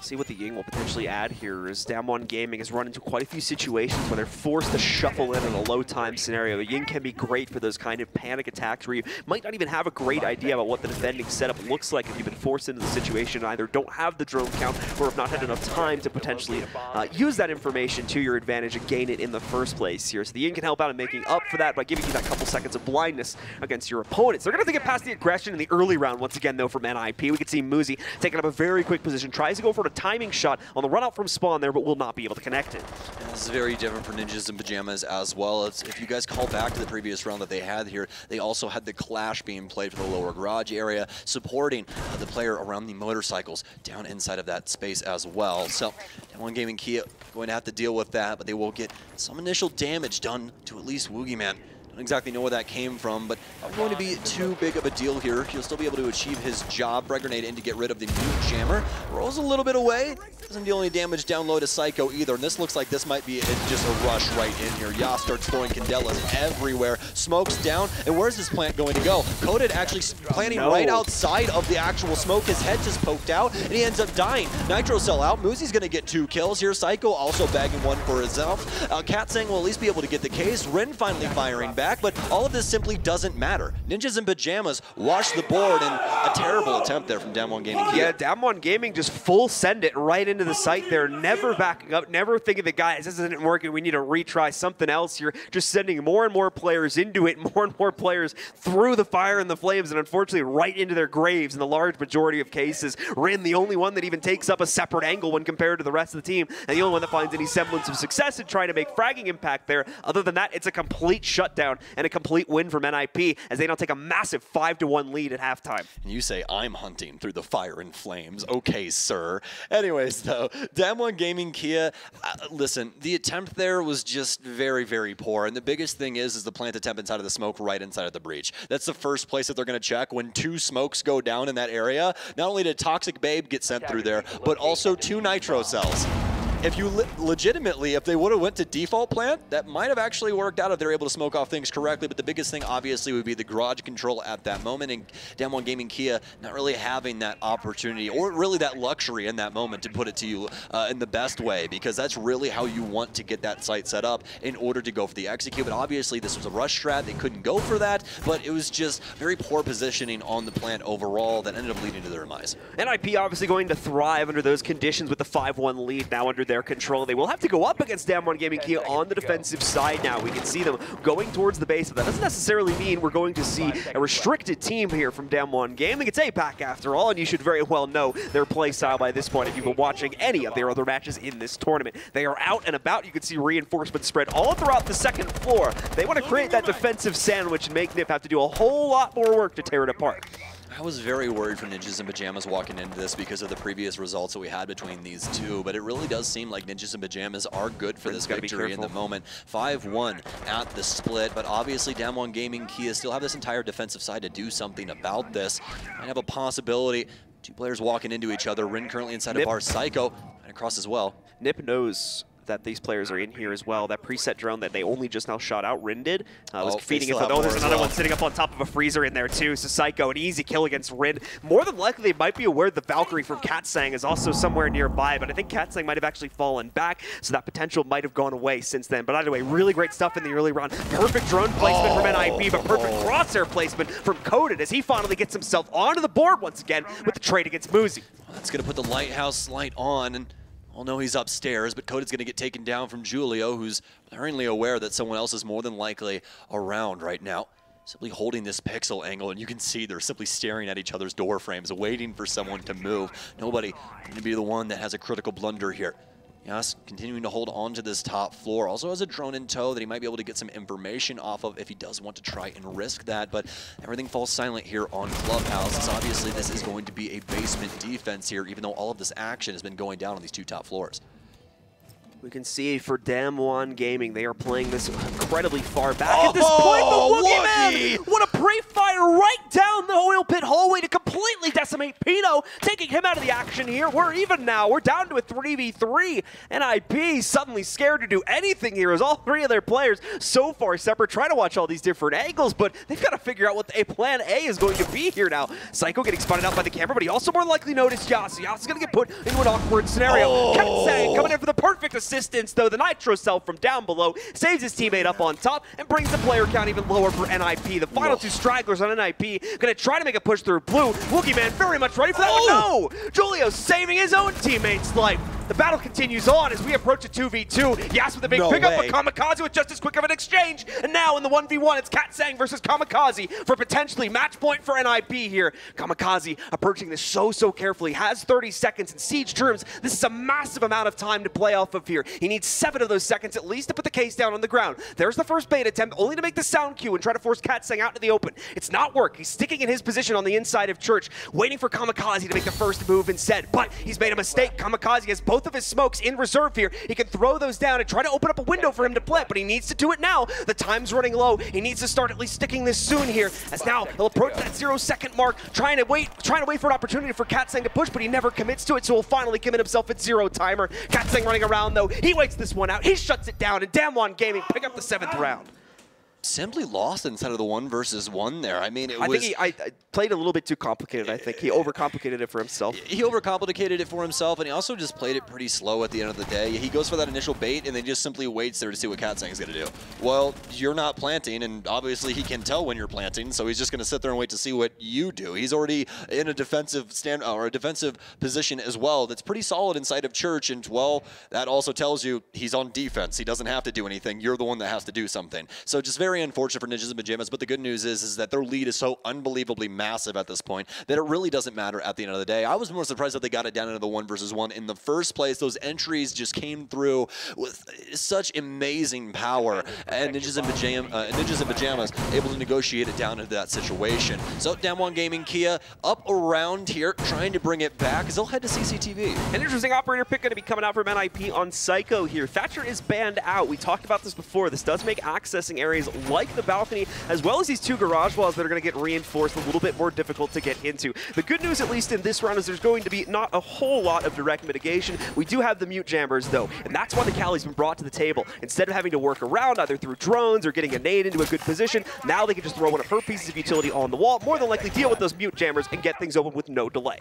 See what the Ying will potentially add here is Damwon Gaming has run into quite a few situations where they're forced to shuffle in a low time scenario. The Ying can be great for those kind of panic attacks where you might not even have a great idea about what the defending setup looks like if you've been forced into the situation and either don't have the drone count or have not had enough time to potentially use that information to your advantage and gain it in the first place here. So the Ying can help out in making up for that by giving you that couple seconds of blindness against your opponents. They're going to get past the aggression in the early round once again though from NIP. We can see Muzi taking up a very quick position, tries to go for a timing shot on the run out from spawn there, but will not be able to connect it.
Yeah, this is very different for Ninjas in Pyjamas as well. If you guys call back to the previous round that they had here, they also had the Clash being played for the lower garage area, supporting the player around the motorcycles down inside of that space as well. So Damwon Gaming Kia going to have to deal with that, but they will get some initial damage done to at least Woogieman. Don't exactly know where that came from, but not going to be too big of a deal here. He'll still be able to achieve his job. Frag Grenade in to get rid of the new jammer. Rolls a little bit away. Doesn't deal any damage down low to Psycho either, and this looks like this might be just a rush right in here. Yas starts throwing Candelas everywhere. Smoke's down, and where's this plant going to go? Coded actually planting right outside of the actual smoke. His head just poked out, and he ends up dying. Nitro Cell out. Muzi's going to get 2 kills here. Psycho also bagging 1 for himself. Katsang will at least be able to get the case. Rin finally firing back, but all of this simply doesn't matter. Ninjas in Pyjamas wash the board, and a terrible attempt there from Damwon Gaming.
Yeah, Damwon Gaming just full send it right into the site there, never backing up, never thinking that, guys, this isn't working, we need to retry something else here, just sending more and more players into it, more and more players through the fire and the flames, and unfortunately right into their graves in the large majority of cases. Rin, the only one that even takes up a separate angle when compared to the rest of the team, and the only one that finds any semblance of success in trying to make fragging impact there. Other than that, it's a complete shutdown and a complete win from NIP as they now take a massive 5-1 lead at halftime.
And you say, I'm hunting through the fire and flames. Okay, sir. Anyways, though, Damwon Gaming Kia, listen, the attempt there was just very, very poor. And the biggest thing is the plant attempt inside of the smoke right inside of the breach. That's the first place that they're going to check when 2 smokes go down in that area. Not only did Toxic Babe get sent through there, but also 2 Nitro Cells. If you legitimately, if they would have went to default plant, that might have actually worked out if they're able to smoke off things correctly. But the biggest thing, obviously, would be the garage control at that moment. And Damwon Gaming Kia not really having that opportunity or really that luxury in that moment to put it to you in the best way, because that's really how you want to get that site set up in order to go for the execute. But obviously, this was a rush strat. They couldn't go for that, but it was just very poor positioning on the plant overall that ended up leading to their demise.
NIP obviously going to thrive under those conditions with the 5-1 lead now under their control. They will have to go up against Damwon Gaming Kia on the defensive side now. We can see them going towards the base, but that doesn't necessarily mean we're going to see a restricted team here from Damwon Gaming. It's APAC after all, and you should very well know their play style by this point if you've been watching any of their other matches in this tournament. They are out and about. You can see reinforcements spread all throughout the second floor. They want to create that defensive sandwich and make NIP have to do a whole lot more work to tear it apart.
I was very worried for Ninjas in Pyjamas walking into this because of the previous results that we had between these two, but it really does seem like Ninjas in Pyjamas are good for this victory in the moment. 5-1 at the split, but obviously Damwon Gaming Kia still have this entire defensive side to do something about this. Might have a possibility. 2 players walking into each other. Rin currently inside of Bar Psycho and across as well.
NIP knows that these players are in here as well. That preset drone that they only just now shot out, Rin did, was feeding it. Oh, there's another one sitting up on top of a freezer in there too. So Psycho, an easy kill against Rin. More than likely, they might be aware the Valkyrie from Katsang is also somewhere nearby, but I think Katsang might have actually fallen back, so that potential might have gone away since then. But either way, really great stuff in the early round. Perfect drone placement from NIP, but perfect crosshair placement from Coded as he finally gets himself onto the board once again with the trade against Muzi.
That's going to put the lighthouse light on, and well, no, he's upstairs, but Coded's going to get taken down from Julio, who's apparently aware that someone else is more than likely around right now. Simply holding this pixel angle, and you can see they're simply staring at each other's door frames, waiting for someone to move. Nobody going to be the one that has a critical blunder here. Yas continuing to hold on to this top floor. Also has a drone in tow that he might be able to get some information off of if he does want to try and risk that, but everything falls silent here on Clubhouse. So obviously this is going to be a basement defense here, even though all of this action has been going down on these two top floors.
We can see for Damwon Gaming, they are playing this incredibly far back at this point. But Woogie Man, what a pre-fire right down the oil pit hallway to completely decimate Pino, taking him out of the action here. We're even now. We're down to a 3v3. NIP suddenly scared to do anything here as all three of their players so far separate, trying to watch all these different angles, but they've got to figure out what a plan A is going to be here now. Psycho getting spotted out by the camera, but he also more likely noticed Yas. Yas is going to get put into an awkward scenario. Kensei coming in for the perfect assistance, though. The Nitro Cell from down below saves his teammate up on top and brings the player count even lower for NIP. The final two stragglers on NIP going to try to make a push through blue. Woogie Man very much ready for that one. No! Julio saving his own teammate's life. The battle continues on as we approach a 2v2. Yas with a big pickup, but Kamikaze with just as quick of an exchange. And now in the 1v1, it's Katsang versus Kamikaze for potentially match point for NIP here. Kamikaze approaching this so carefully, has 30 seconds in siege terms. This is a massive amount of time to play off of here. He needs 7 of those seconds at least to put the case down on the ground. There's the first bait attempt, only to make the sound cue and try to force Katsang out into the open. It's not work. He's sticking in his position on the inside of Church, waiting for Kamikaze to make the first move instead. But he's made a mistake. Kamikaze has both of his smokes in reserve here. He can throw those down and try to open up a window for him to plant, but he needs to do it now. The time's running low. He needs to start at least sticking this soon here, as now he'll approach that 0-second mark, trying to wait for an opportunity for Katsang to push, but he never commits to it, so he'll finally commit himself at 0 timer. Katsang running around though. He waits this one out. He shuts it down, and Damwon Gaming pick up the 7th round.
Simply lost inside of the 1 versus 1 there. I mean,
I think I played a little bit too complicated. I think he overcomplicated it for himself.
He overcomplicated it for himself, and he also just played it pretty slow at the end of the day. He goes for that initial bait, and then just simply waits there to see what Katsang is going to do. Well, you're not planting, and obviously he can tell when you're planting, so he's just going to sit there and wait to see what you do. He's already in a defensive stand or a defensive position as well. That's pretty solid inside of Church, and well, that also tells you he's on defense. He doesn't have to do anything. You're the one that has to do something. So just very unfortunate for Ninjas and Pyjamas, but the good news is that their lead is so unbelievably massive at this point that it really doesn't matter at the end of the day. I was more surprised that they got it down into the 1 versus 1 in the first place. Those entries just came through with such amazing power, and Ninjas and Pyjamas able to negotiate it down into that situation. So Damwon Gaming Kia up around here, trying to bring it back as they'll head to CCTV.
An interesting operator pick going to be coming out from NIP on Psycho here. Thatcher is banned out. We talked about this before. This does make accessing areas like the balcony, as well as these 2 garage walls that are going to get reinforced, a little bit more difficult to get into. The good news, at least in this round, is there's going to be not a whole lot of direct mitigation. We do have the mute jammers, though, and that's why the Cali's been brought to the table. Instead of having to work around either through drones or getting a nade into a good position, now they can just throw one of her pieces of utility on the wall, more than likely deal with those mute jammers and get things open with no delay.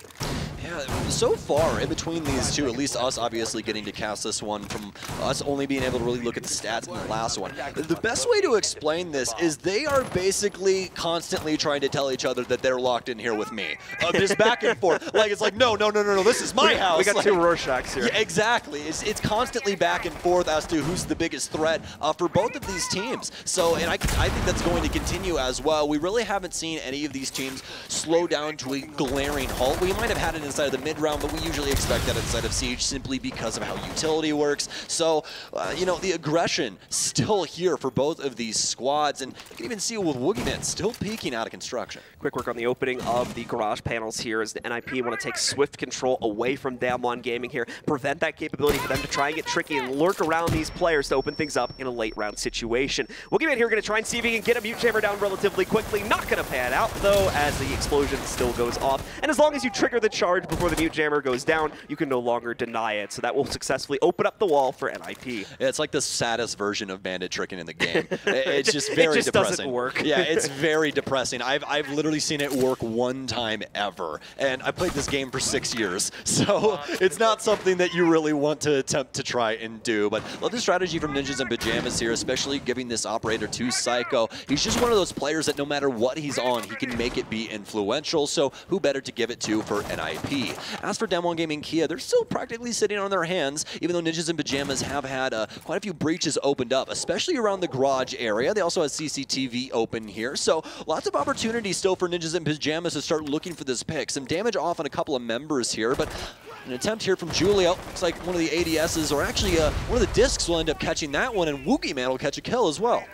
Yeah, so far in between these two, at least us obviously getting to cast this one from us only being able to really look at the stats in the last one. The best way to explain this is they are basically constantly trying to tell each other that they're locked in here with me. Just back and forth. Like, it's like, no, this is my house.
We got
like,
2 Rorschachs here.
Yeah, exactly. It's constantly back and forth as to who's the biggest threat for both of these teams. So, and I think that's going to continue as well. We really haven't seen any of these teams slow down to a glaring halt. We might have had it inside of the mid-round, but we usually expect that inside of Siege simply because of how utility works. So, you know, the aggression still here for both of these squads, and you can even see with Woogie Man still peeking out of construction.
Quick work on the opening of the garage panels here as the NIP want to take swift control away from Damwon Gaming here, prevent that capability for them to try and get tricky and lurk around these players to open things up in a late round situation. Woogie Man here going to try and see if he can get a mute jammer down relatively quickly. Not going to pan out, though, as the explosion still goes off. And as long as you trigger the charge before the mute jammer goes down, you can no longer deny it. So that will successfully open up the wall for NIP.
Yeah, it's like the saddest version of bandit tricking in the game. It's just very depressing. It
doesn't work.
Yeah, it's very depressing. I've literally seen it work one time ever, and I played this game for 6 years, so it's not something that you really want to attempt to try and do. But love the strategy from Ninjas and Pyjamas here, especially giving this operator to Psycho. He's just one of those players that no matter what he's on, he can make it be influential, so who better to give it to for NIP? As for Damwon Gaming Kia, they're still practically sitting on their hands, even though Ninjas and Pyjamas have had quite a few breaches opened up, especially around the garage area. They also have CCTV open here, so lots of opportunities still for Ninjas and Pyjamas to start looking for this pick. Some damage off on a couple of members here, but An attempt here from Julio. Looks like one of the ADSs, or actually one of the discs will end up catching that one, and Woogie Man will catch a kill as well.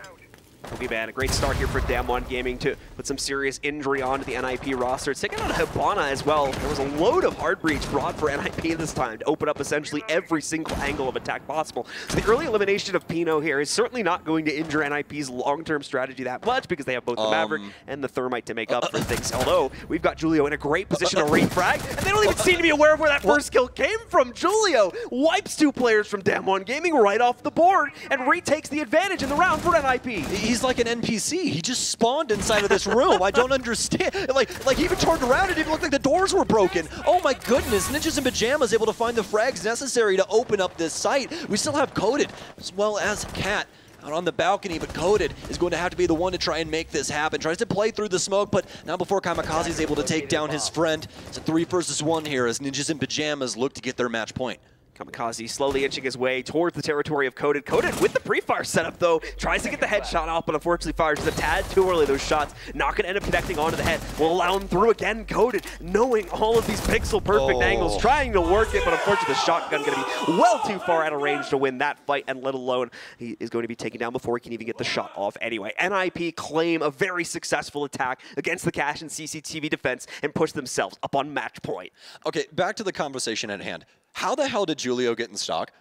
Woogie Man, a great start here for Damwon Gaming to put some serious injury onto the NIP roster. It's taking out Hibana as well. There was a load of hard breach brought for NIP this time to open up essentially every single angle of attack possible. So the early elimination of Pino here is certainly not going to injure NIP's long-term strategy that much because they have both the Maverick and the Thermite to make up for things. Although, we've got Julio in a great position to refrag, and they don't even seem to be aware of where that first kill came from. Julio wipes 2 players from Damwon Gaming right off the board and retakes the advantage in the round for NIP.
He's like an NPC. He just spawned inside of this room. I don't understand. Like he even turned around. It even looked like the doors were broken. Oh my goodness. Ninjas in Pyjamas able to find the frags necessary to open up this site. We still have Coded as well as Cat out on the balcony, but Coded is going to have to be the one to try and make this happen. Tries to play through the smoke, but now before Kamikaze is able to take down his friend, it's a 3 versus 1 here as Ninjas in Pyjamas look to get their match point.
Kamikaze slowly inching his way towards the territory of Coded. Coded with the pre-fire setup, though, tries to get the headshot off, but unfortunately fires just a tad too early. Those shots not going to end up connecting onto the head. Will allow him through again. Coded, knowing all of these pixel-perfect angles, trying to work it, but unfortunately the shotgun going to be well too far out of range to win that fight, and let alone he is going to be taken down before he can even get the shot off anyway. NIP claim a very successful attack against the Cash and CCTV defense and push themselves up on match point.
Okay, back to the conversation at hand. How the hell did Julio get in stock?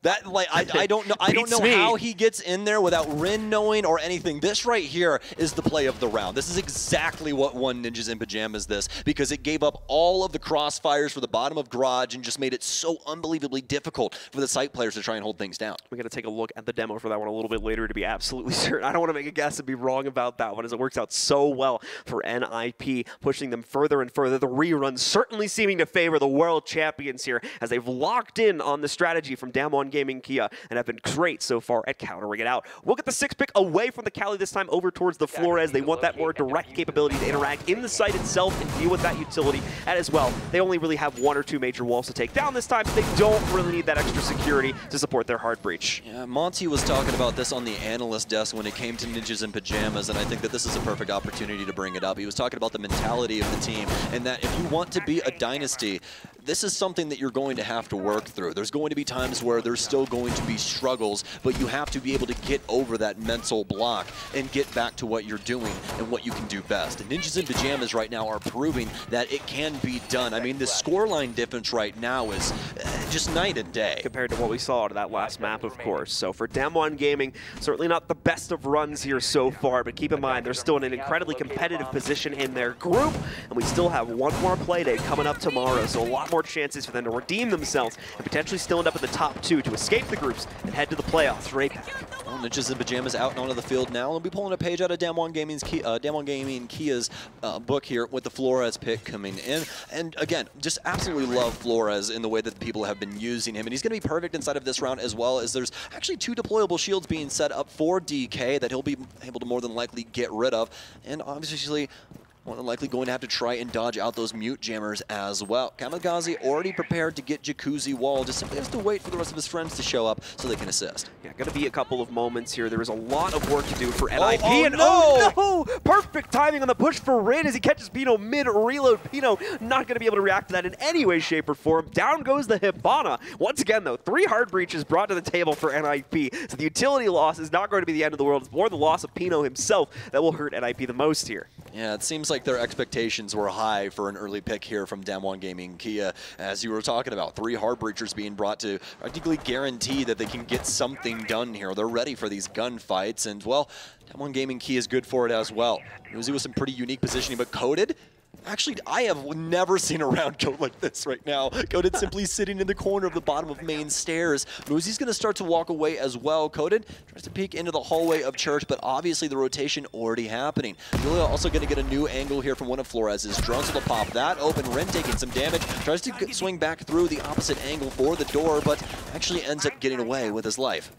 That, like, I don't know. I don't know how he gets in there without Rin knowing or anything. This right here is the play of the round. This is exactly what won Ninjas in Pyjamas this, because it gave up all of the crossfires for the bottom of Garage and just made it so unbelievably difficult for the site players to try and hold things down.
We're going to take a look at the demo for that one a little bit later to be absolutely certain. I don't want to make a guess and be wrong about that one, as it works out so well for NIP, pushing them further and further. The rerun certainly seeming to favor the world champions here, as they've locked in on the strategy from Damwon Gaming Kia and have been great so far at countering it out. We'll get the 6 pick away from the Cali this time over towards the Flores. They want that more direct capability to interact in the site itself and deal with that utility as well. They only really have 1 or 2 major walls to take down this time, so they don't really need that extra security to support their hard breach.
Yeah, Monty was talking about this on the analyst desk when it came to Ninjas in Pyjamas, and I think that this is a perfect opportunity to bring it up. He was talking about the mentality of the team, and that if you want to be a dynasty, this is something that you're going to have to work through. There's going to be times where there's still going to be struggles, but you have to be able to get over that mental block and get back to what you're doing and what you can do best. And Ninjas in Pyjamas right now are proving that it can be done. I mean, the scoreline difference right now is just night and day.
Compared to what we saw out of that last map, of course. So for Damwon Gaming, certainly not the best of runs here so far, but keep in mind, they're still in an incredibly competitive position in their group, and we still have 1 more play day coming up tomorrow, so a lot more chances for them to redeem themselves and potentially still end up in the top 2 to escape the groups and head to the playoffs for APAC.
Well, Ninjas in Pyjamas out and onto the field now. We'll be pulling a page out of Damwon Gaming Kia's book here with the Flores pick coming in. And again, just absolutely love Flores in the way that the people have been using him. And he's going to be perfect inside of this round, as well as there's actually 2 deployable shields being set up for DK that he'll be able to more than likely get rid of. And obviously, more than likely going to have to try and dodge out those mute jammers as well. Kamikaze already prepared to get Jacuzzi wall, just simply has to wait for the rest of his friends to show up so they can assist.
Yeah, gonna be a couple of moments here. There is a lot of work to do for NIP.
Oh
no! Perfect timing on the push for Rin as he catches Pino mid-reload. Pino not gonna be able to react to that in any way, shape, or form. Down goes the Hibana. Once again, though, 3 hard breaches brought to the table for NIP. So the utility loss is not going to be the end of the world. It's more the loss of Pino himself that will hurt NIP the most here.
Yeah, it seems like their expectations were high for an early pick here from Damwon Gaming Kia, as you were talking about. 3 hard breachers being brought to practically guarantee that they can get something done here. They're ready for these gunfights, and well, Damwon Gaming Kia is good for it as well. Uzi with some pretty unique positioning, but Coded, actually, I have never seen a round go like this right now. Coded simply sitting in the corner of the bottom of main stairs. Uzi's going to start to walk away as well. Coded tries to peek into the hallway of Church, but obviously the rotation already happening. Julia also going to get a new angle here from one of Flores's. Drones will pop that open. Ren taking some damage. Tries to swing back through the opposite angle for the door, but actually ends up getting away with his life.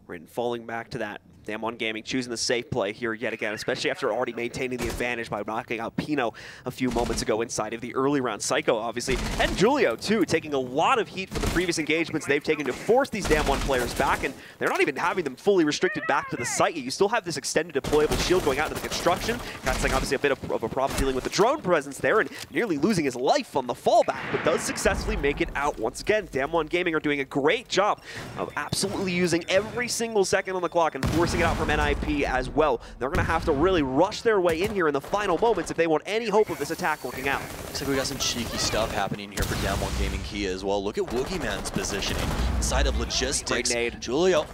Rin falling back to that Damwon Gaming choosing the safe play here yet again, especially after already maintaining the advantage by knocking out Pino a few moments ago inside of the early round. Psycho, obviously, and Julio, too, taking a lot of heat from the previous engagements they've taken to force these Damwon players back, and they're not even having them fully restricted back to the site. You still have this extended deployable shield going out into the construction. That's like obviously a bit of a problem dealing with the drone presence there, and nearly losing his life on the fallback, but does successfully make it out once again. Damwon Gaming are doing a great job of absolutely using every single second on the clock and forcing it out from NIP as well. They're going to have to really rush their way in here in the final moments if they want any hope of this attack working out.
Looks like we got some cheeky stuff happening here for Damwon Gaming Kia as well. Look at Woogieman's positioning inside of logistics.
Great nade.
Julio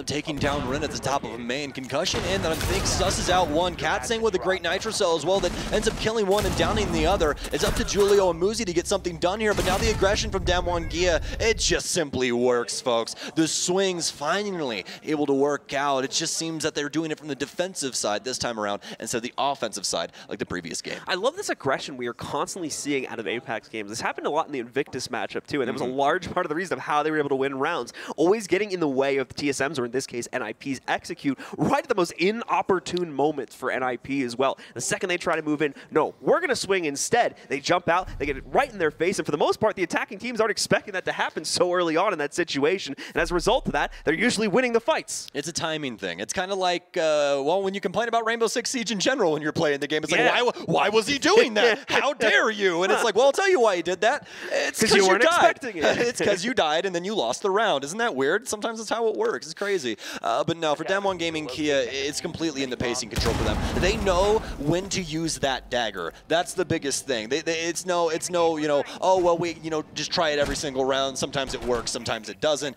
taking down Rin at the top of a main. Concussion in that I think susses out one. Katsing with a great nitro cell as well that ends up killing one and downing the other. It's up to Julio and Muzi to get something done here, but now the aggression from Damwon Kia, it just simply works, folks. The swings finally able to work out. It just seems that they're doing it from the defensive side this time around instead of the offensive side like the previous game.
I love this aggression we are constantly seeing out of Apex games. This happened a lot in the Invictus matchup too, and it was a large part of the reason of how they were able to win rounds. Always getting in the way of the TSMs, or in this case NIP's execute, right at the most inopportune moments for NIP as well. The second they try to move in, no, we're going to swing instead. They jump out, they get it right in their face, and for the most part, the attacking teams aren't expecting that to happen so early on in that situation, and as a result of that, they're usually winning the fights.
It's a timing thing. It's kind of like, well, when you complain about Rainbow Six Siege in general when you're playing the game, it's like, why was he doing that? How dare you? And it's like, well, I'll tell you why he did that. It's because you weren't expecting it. It's because you died and then you lost the round. Isn't that weird? Sometimes that's how it works. It's crazy. But no, for Damwon Gaming Kia, it's completely in the pacing control for them. They know when to use that dagger. That's the biggest thing. It's no, you know, oh, well, we, you know, just try it every single round. Sometimes it works, sometimes it doesn't.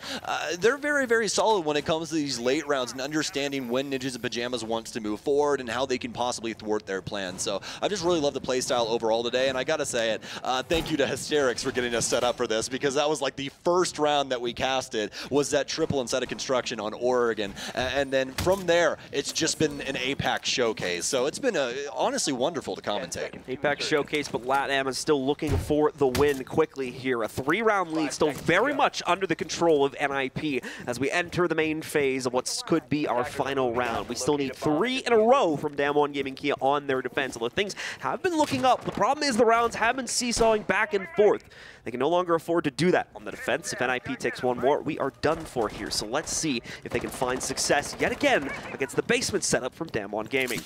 They're very, very solid when it comes to these late rounds and understanding when Ninjas in Pyjamas wants to move forward and how they can possibly thwart their plans. So I just really love the playstyle overall today, and I gotta say it, thank you to Hysterics for getting us set up for this, because that was like the first round that we casted was that triple inside of construction on Oregon. And then from there, it's just been an APAC showcase. So it's been honestly wonderful to commentate.
APAC showcase, but LatAm is still looking for the win quickly here. A 3-round lead, still very much under the control of NIP as we enter the main phase of what could be our final round. We still need 3 in a row from Damwon Gaming Kia on their defense, although things have been looking up. The problem is the rounds have been seesawing back and forth. They can no longer afford to do that on the defense. If NIP takes one more, we are done for here. So let's see if they can find success yet again against the basement setup from Damwon Gaming.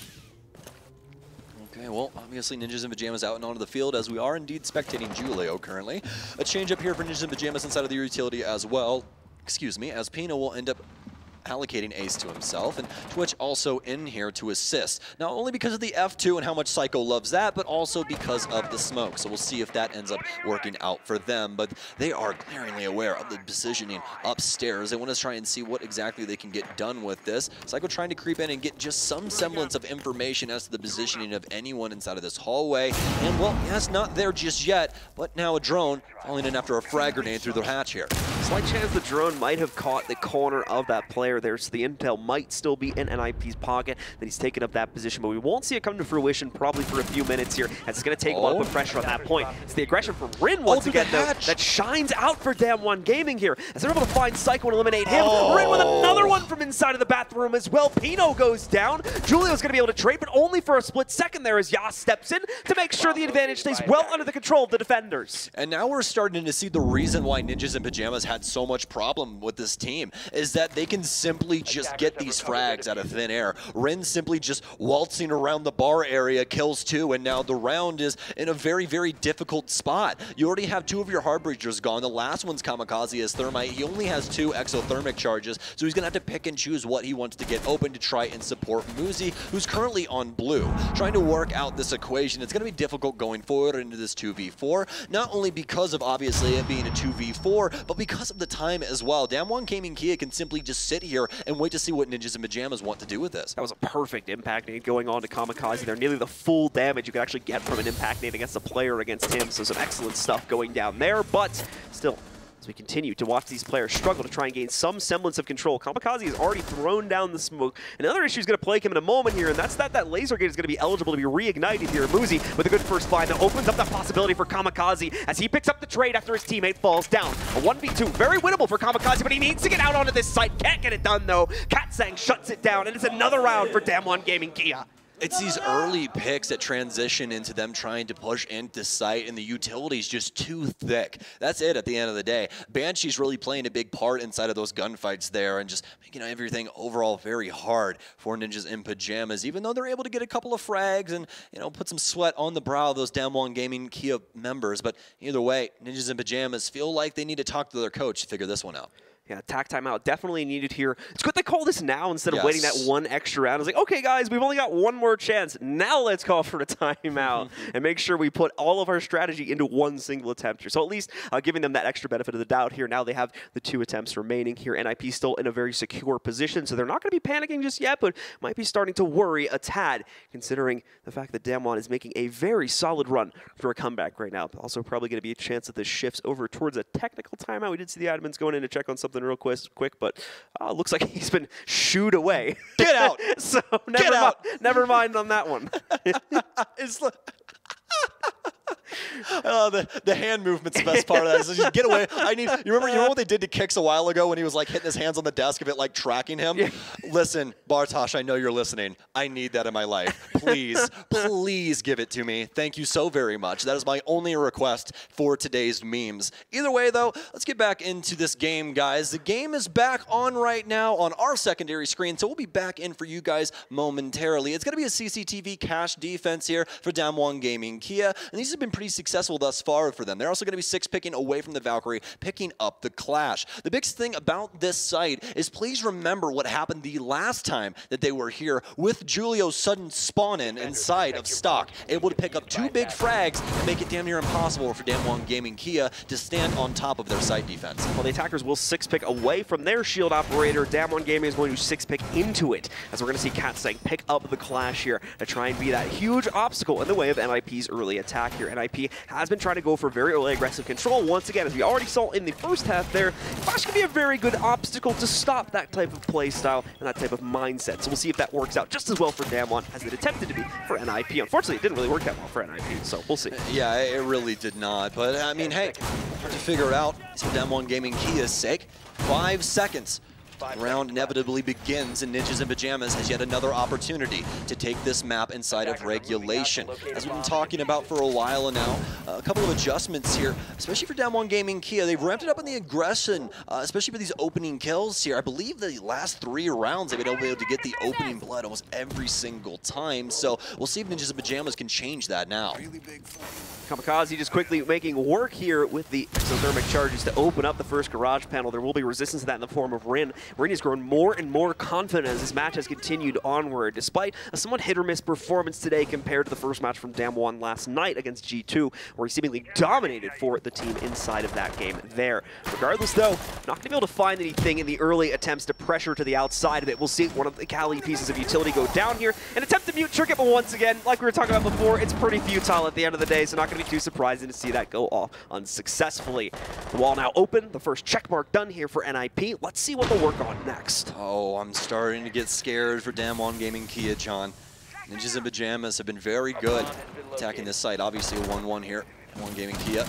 Okay, well, obviously Ninjas in Pyjamas out and onto the field, as we are indeed spectating Julio currently. A change up here for Ninjas in Pyjamas inside of the utility as well. Excuse me, as Pino will end up allocating Ace to himself, and Twitch also in here to assist. Not only because of the F2 and how much Psycho loves that, but also because of the smoke. So we'll see if that ends up working out for them. But they are glaringly aware of the positioning upstairs. They want to try and see what exactly they can get done with this. Psycho trying to creep in and get just some semblance of information as to the positioning of anyone inside of this hallway. And well, yes, not there just yet, but now a drone falling in after a frag grenade through the hatch here.
Slight chance the drone might have caught the corner of that player there, so the intel might still be in NIP's pocket, that he's taken up that position, but we won't see it come to fruition probably for a few minutes here, as it's going to take a lot of the pressure on that point. It's the aggression from Rin once again, though, that shines out for Damwon Gaming here, as they're able to find Psycho and eliminate him. Rin with another one from inside of the bathroom as well. Pino goes down. Julio's going to be able to trade, but only for a split second there as Yas steps in to make sure the advantage stays well under the control of the defenders.
And now we're starting to see the reason why Ninjas in Pyjamas had so much problem with this team, is that they can simply just get these frags out of thin air. Rin simply just waltzing around the bar area kills 2, and now the round is in a very, very difficult spot. You already have 2 of your hard breachers gone. The last one's Kamikaze as Thermite. He only has 2 exothermic charges, so he's going to have to pick and choose what he wants to get open to try and support Muzi, who's currently on blue. Trying to work out this equation, it's going to be difficult going forward into this 2v4, not only because of obviously it being a 2v4, but because of the time as well. Damwon Gaming Kia can simply just sit here and wait to see what Ninjas in Pyjamas want to do with this.
That was a perfect impact nade going on to Kamikaze there. Nearly the full damage you could actually get from an impact nade against a player against him. So some excellent stuff going down there, but still as we continue to watch these players struggle to try and gain some semblance of control. Kamikaze has already thrown down the smoke. Another issue is going to plague him in a moment here, and that's that laser gate is going to be eligible to be reignited here. Muzi with a good first find that opens up the possibility for Kamikaze as he picks up the trade after his teammate falls down. A 1v2, very winnable for Kamikaze, but he needs to get out onto this site. Can't get it done though. Katsang shuts it down, and it's another round for Damwon Gaming KIA.
It's these early picks that transition into them trying to push into site, and the utility's just too thick. That's it at the end of the day. Banshee's really playing a big part inside of those gunfights there and just making everything overall very hard for Ninjas in Pyjamas, even though they're able to get a couple of frags and, put some sweat on the brow of those Damwon Gaming KIA members. But either way, Ninjas in Pyjamas feel like they need to talk to their coach to figure this one out.
Yeah, attack timeout definitely needed here. It's good they call this now instead of waiting that one extra round. It's like, okay, guys, we've only got one more chance. Now let's call for a timeout and make sure we put all of our strategy into one single attempt here. So at least giving them that extra benefit of the doubt here. Now they have the 2 attempts remaining here. NIP still in a very secure position, so they're not going to be panicking just yet, but might be starting to worry a tad, considering the fact that Damwon is making a very solid run for a comeback right now. Also probably going to be a chance that this shifts over towards a technical timeout. We did see the admins going in to check on something real quick, but looks like he's been shooed away.
Get out!
So never mind on that one.
It's the hand movement's the best part of that. Is just get away. You remember what they did to Kix a while ago when he was like hitting his hands on the desk of it, like tracking him? Yeah. Listen, Bartosz, I know you're listening. I need that in my life. Please, please give it to me. Thank you so very much. That is my only request for today's memes. Either way, though, let's get back into this game, guys. The game is back on right now on our secondary screen, so we'll be back in for you guys momentarily. It's going to be a CCTV cash defense here for Damwon Gaming KIA, and these have been pretty successful thus far for them. They're also going to be 6-picking away from the Valkyrie, picking up the Clash. The biggest thing about this site is please remember what happened the last time that they were here with Julio's sudden spawn-in inside of stock, able to pick up 2 big frags and make it damn near impossible for Damwon Gaming KIA to stand on top of their site defense.
Well, the attackers will 6-pick away from their shield operator. Damwon Gaming is going to 6-pick into it, as we're going to see Katsang pick up the Clash here to try and be that huge obstacle in the way of NIP's early attack here. NIP has been trying to go for very early aggressive control. Once again, as we already saw in the first half there, Clash can be a very good obstacle to stop that type of play style and that type of mindset. So we'll see if that works out just as well for Damwon as it attempted to be for NIP. Unfortunately, it didn't really work that well for NIP, so we'll see.
Yeah, it really did not. But, I mean, hey, hard to figure it out. So Damwon Gaming KIA's sake, 5 seconds. The round inevitably begins, and Ninjas in Pyjamas has yet another opportunity to take this map inside of regulation. As we've been talking about for a while now, a couple of adjustments here, especially for Damwon Gaming KIA. They've ramped it up in the aggression, especially for these opening kills here. I believe the last 3 rounds they've been able to get the opening blood almost every single time. So we'll see if Ninjas in Pyjamas can change that now.
Kamikaze just quickly making work here with the exothermic charges to open up the first garage panel. There will be resistance to that in the form of Rin. Rin has grown more and more confident as this match has continued onward, despite a somewhat hit-or-miss performance today compared to the first match from Damwon last night against G2, where he seemingly dominated for the team inside of that game there. Regardless, though, not going to be able to find anything in the early attempts to pressure to the outside of it. We'll see one of the Kali pieces of utility go down here and attempt to mute Tricket, but once again, like we were talking about before, it's pretty futile at the end of the day, so not going to be too surprising to see that go off unsuccessfully. The wall now open, the first checkmark done here for NIP. Let's see what they'll work on next.
Oh, I'm starting to get scared for Damwon Gaming KIA, John. Ninjas in Pyjamas have been very good attacking this site. Obviously a 1-1 here, Damwon Gaming KIA.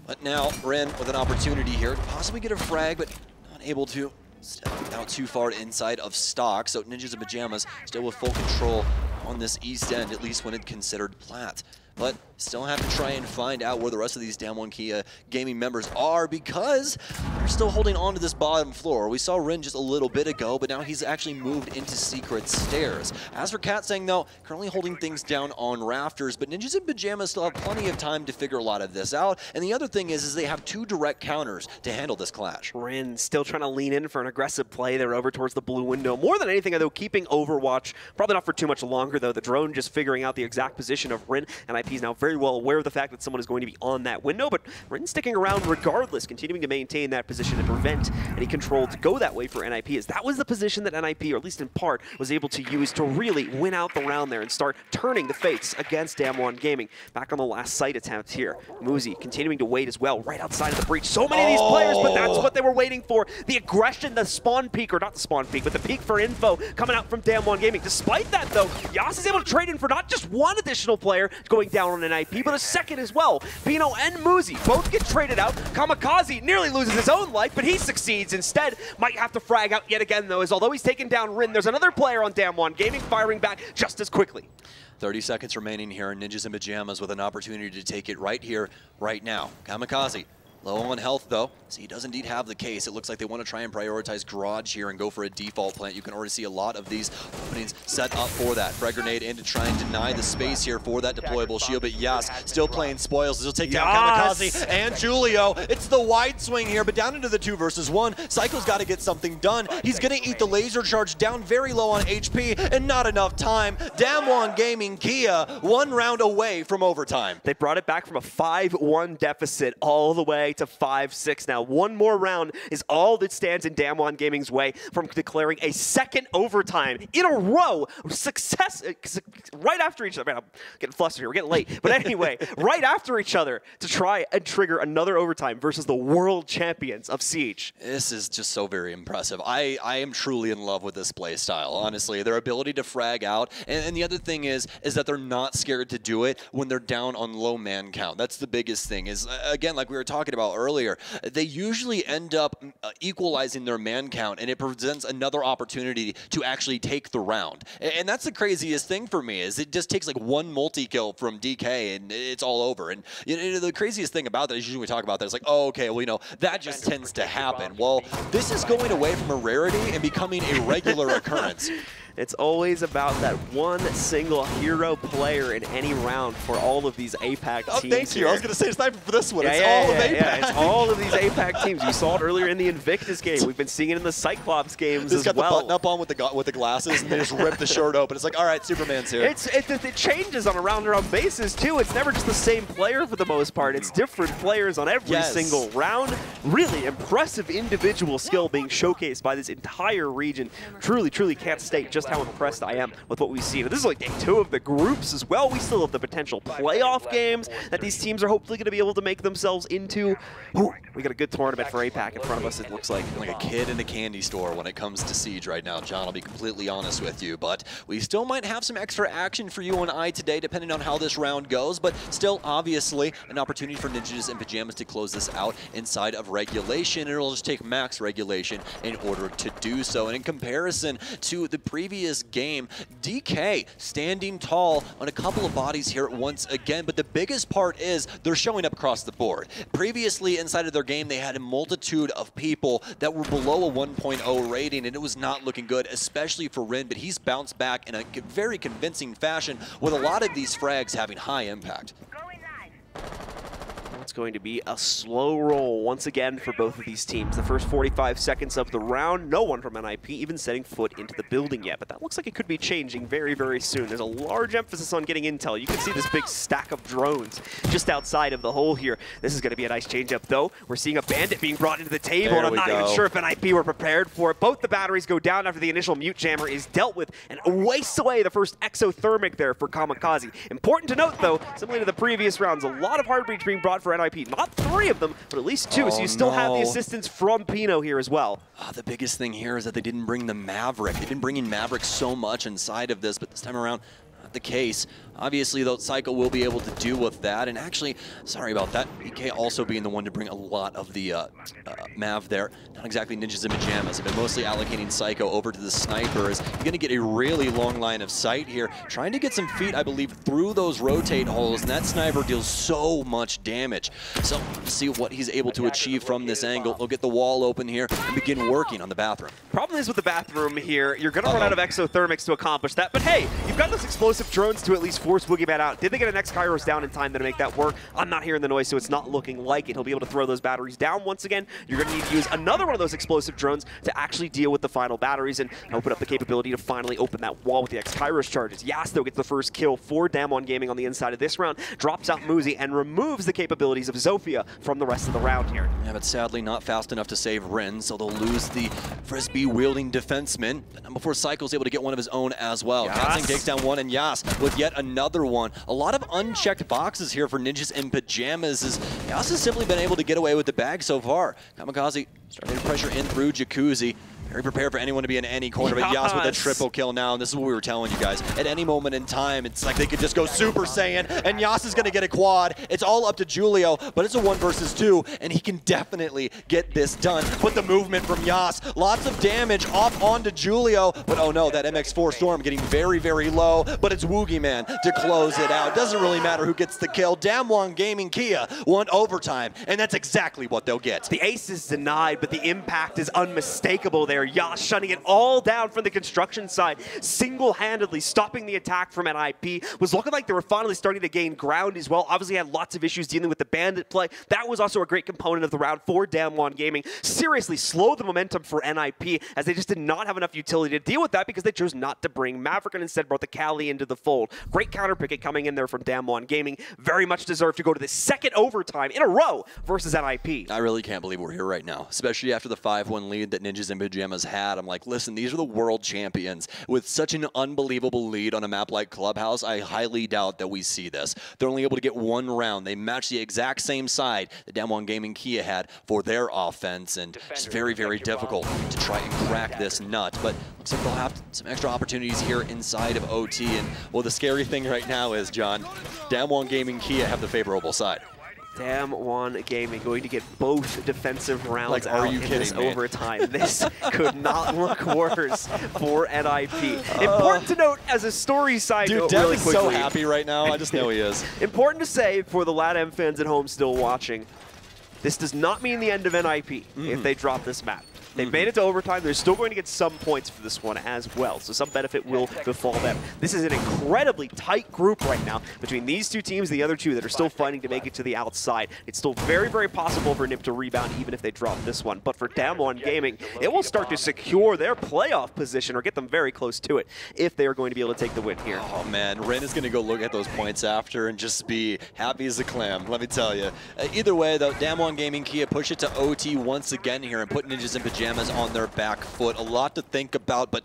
But now Ren with an opportunity here to possibly get a frag, but not able to step out too far inside of stock. So Ninjas in Pyjamas still with full control on this east end, at least when it's considered plat. But still have to try and find out where the rest of these Damwon KIA gaming members are, because they're still holding on to this bottom floor. We saw Rin just a little bit ago, but now he's actually moved into secret stairs. As for Katsang, though, currently holding things down on rafters, but Ninjas in Pyjamas still have plenty of time to figure a lot of this out. And the other thing is they have 2 direct counters to handle this clash.
Rin still trying to lean in for an aggressive play there over towards the blue window. More than anything, though, keeping Overwatch. Probably not for too much longer, though. The drone just figuring out the exact position of Rin, and NIP is now very well aware of the fact that someone is going to be on that window, but Rin sticking around regardless, continuing to maintain that position and prevent any control to go that way for NIP, as that was the position that NIP, or at least in part, was able to use to really win out the round there and start turning the fates against Damwon Gaming. Back on the last site attempt here. Muzi continuing to wait as well, right outside of the breach. So many of these players, but that's what they were waiting for. The aggression, the spawn peak, or not the spawn peak, but the peak for info coming out from Damwon Gaming. Despite that, though, Yas is able to trade in for not just one additional player going down on an IP, but a second as well. Pino and Muzi both get traded out. Kamikaze nearly loses his own life, but he succeeds. Instead, might have to frag out yet again, though, as although he's taken down Rin, there's another player on Damwon Gaming firing back just as quickly.
30 seconds remaining here, Ninjas in Pyjamas with an opportunity to take it right here, right now. Kamikaze. Low on health, though, so he does indeed have the case. It looks like they want to try and prioritize Garage here and go for a default plant. You can already see a lot of these openings set up for that. Frag grenade in to try and deny the space here for that deployable shield, but Yas still playing spoils. He'll take down Kamikaze and Julio. It's the wide swing here, but down into the 2 versus 1. Psycho's got to get something done. He's going to eat the laser charge down very low on HP and not enough time. Damwon Gaming Kia 1 round away from overtime.
They brought it back from a 5-1 deficit all the way to 5-6 now. One more round is all that stands in Damwon Gaming's way from declaring a second overtime in a row. Success right after each other. Man, I'm getting flustered here. We're getting late. But anyway, right after each other to try and trigger another overtime versus the world champions of Siege.
This is just so very impressive. I am truly in love with this play style, honestly. Their ability to frag out. And the other thing is that they're not scared to do it when they're down on low man count. That's the biggest thing is, again, like we were talking about earlier, they usually end up equalizing their man count, and it presents another opportunity to actually take the round. And that's the craziest thing for me is it just takes like one multi-kill from DK and it's all over. And you know, the craziest thing about that is usually when we talk about that, it's like, oh, okay, well, you know, that just tends to happen. Well, this is going away from a rarity and becoming a regular occurrence.
It's always about that one single hero player in any round for all of these APAC teams.
Thank you.
Here.
I was going to say sniper for this one.
Yeah,
It's all of APAC.
Yeah, it's all of these APAC teams. You saw it earlier in the Invictus game. We've been seeing it in the Cyclops games as well.
Got the button up on with the glasses, and they just rip the shirt open. It's like, all right, Superman's here.
It changes on a round-to-round basis, too. It's never just the same player for the most part. It's different players on every single round. Really impressive individual skill being showcased by this entire region. Truly, truly can't state just how impressed I am with what we've seen. And this is like day 2 of the groups as well. We still have the potential playoff games that these teams are hopefully going to be able to make themselves into. Ooh, we got a good tournament for APAC in front of us, it looks like.
Like a kid in a candy store when it comes to Siege right now, John. I'll be completely honest with you, but we still might have some extra action for you and I today, depending on how this round goes, but still, obviously, an opportunity for Ninjas in Pyjamas to close this out inside of regulation, and it'll just take max regulation in order to do so. And in comparison to the previous game, DK standing tall on a couple of bodies here once again, but the biggest part is they're showing up across the board. Previously, inside of their game, they had a multitude of people that were below a 1.0 rating, and it was not looking good, especially for Rin, but he's bounced back in a very convincing fashion with a lot of these frags having high impact.
It's going to be a slow roll once again for both of these teams. The first 45 seconds of the round, no one from NIP even setting foot into the building yet, but that looks like it could be changing very, very soon. There's a large emphasis on getting intel. You can see this big stack of drones just outside of the hole here. This is going to be a nice change-up, though. We're seeing a bandit being brought into the table, and I'm not even sure if NIP were prepared for it. Both the batteries go down after the initial mute jammer is dealt with, and wastes away the first exothermic there for Kamikaze. Important to note, though, similar to the previous rounds, a lot of hard breach being brought for NIP. Not 3 of them, but at least 2, so you still have the assistance from Pino here as well.
The biggest thing here is that they didn't bring the Maverick. They've been bringing Maverick so much inside of this, but this time around, not the case. Obviously, though, Psycho will be able to deal with that. And actually, sorry about that, EK also being the one to bring a lot of the Mav there. Not exactly Ninjas in Pyjamas. They've been mostly allocating Psycho over to the snipers. You're going to get a really long line of sight here. Trying to get some feet, I believe, through those rotate holes. And that sniper deals so much damage. So, let's see what he's able to achieve from this angle. He'll get the wall open here and begin working on the bathroom.
Problem is with the bathroom here, you're going to run out of exothermics to accomplish that. But hey, you've got those explosive drones to at least force Boogeyman out. Did they get an X-Kairos down in time to make that work? I'm not hearing the noise, so it's not looking like it. He'll be able to throw those batteries down once again. You're going to need to use another one of those explosive drones to actually deal with the final batteries and open up the capability to finally open that wall with the X-Kairos charges. Yas, though, gets the first kill for Damwon Gaming on the inside of this round, drops out Muzi, and removes the capabilities of Zofia from the rest of the round here.
Yeah, but sadly not fast enough to save Rin, so they'll lose the Frisbee-wielding defenseman. But not before Cycle's able to get one of his own as well. Katzing takes down one, and Yas with yet another one. A lot of unchecked boxes here for Ninjas in Pyjamas, as Yas has simply been able to get away with the bag so far. Kamikaze starting to pressure in through Jacuzzi. Very prepared for anyone to be in any corner, but Yas with a triple kill now, and this is what we were telling you guys. At any moment in time, it's like they could just go Super Saiyan, and Yas is going to get a quad. It's all up to Julio, but it's a 1 versus 2, and he can definitely get this done. But the movement from Yas, lots of damage off onto Julio, but oh no, that MX4 Storm getting very, very low, but it's Woogieman to close it out. Doesn't really matter who gets the kill. Damwon Gaming Kia won overtime, and that's exactly what they'll get.
The ace is denied, but the impact is unmistakable there. Yas shutting it all down from the construction side, single-handedly stopping the attack from NIP. Was looking like they were finally starting to gain ground as well. Obviously had lots of issues dealing with the bandit play. That was also a great component of the round for Damwon Gaming. Seriously slowed the momentum for NIP, as they just did not have enough utility to deal with that because they chose not to bring Maverick and instead brought the Cali into the fold. Great counter picket coming in there from Damwon Gaming. Very much deserved to go to the second overtime in a row versus NIP.
I really can't believe we're here right now, especially after the 5-1 lead that Ninjas in Pyjamas had. I'm like, listen, these are the world champions. With such an unbelievable lead on a map like Clubhouse, I highly doubt that we see this. They're only able to get 1 round. They match the exact same side that Damwon Gaming Kia had for their offense, and it's very, very difficult to try and crack this nut. But looks like they'll have some extra opportunities here inside of OT. And well, the scary thing right now is, John, Damwon Gaming Kia have the favorable side.
Damwon Gaming going to get both defensive rounds
like,
out in this overtime. This could not look worse for NIP. Important to note as a story side
Dude,
note
Dev
really
is
quickly.
so happy right now. I just know he is.
Important to say for the LATAM fans at home still watching, this does not mean the end of NIP if they drop this map. They've made it to overtime. They're still going to get some points for this one as well, so some benefit will befall them. This is an incredibly tight group right now between these two teams, the other two that are still fighting to make it to the outside. It's still very, very possible for NIP to rebound even if they drop this one. But for Damwon Gaming, it will start to secure their playoff position or get them very close to it if they are going to be able to take the win here.
Oh man, Ren is going to go look at those points after and just be happy as a clam, let me tell you. Either way, though, Damwon Gaming Kia push it to OT once again here and put Ninjas in Pyjamas on their back foot. A lot to think about, but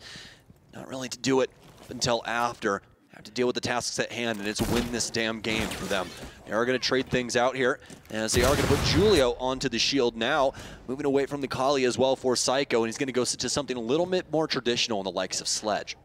not really to do it until after. Have to deal with the tasks at hand, and it's win this damn game for them. They are going to trade things out here, as they are going to put Julio onto the shield now, moving away from the Kali as well for Psycho, and he's going to go to something a little bit more traditional in the likes of Sledge.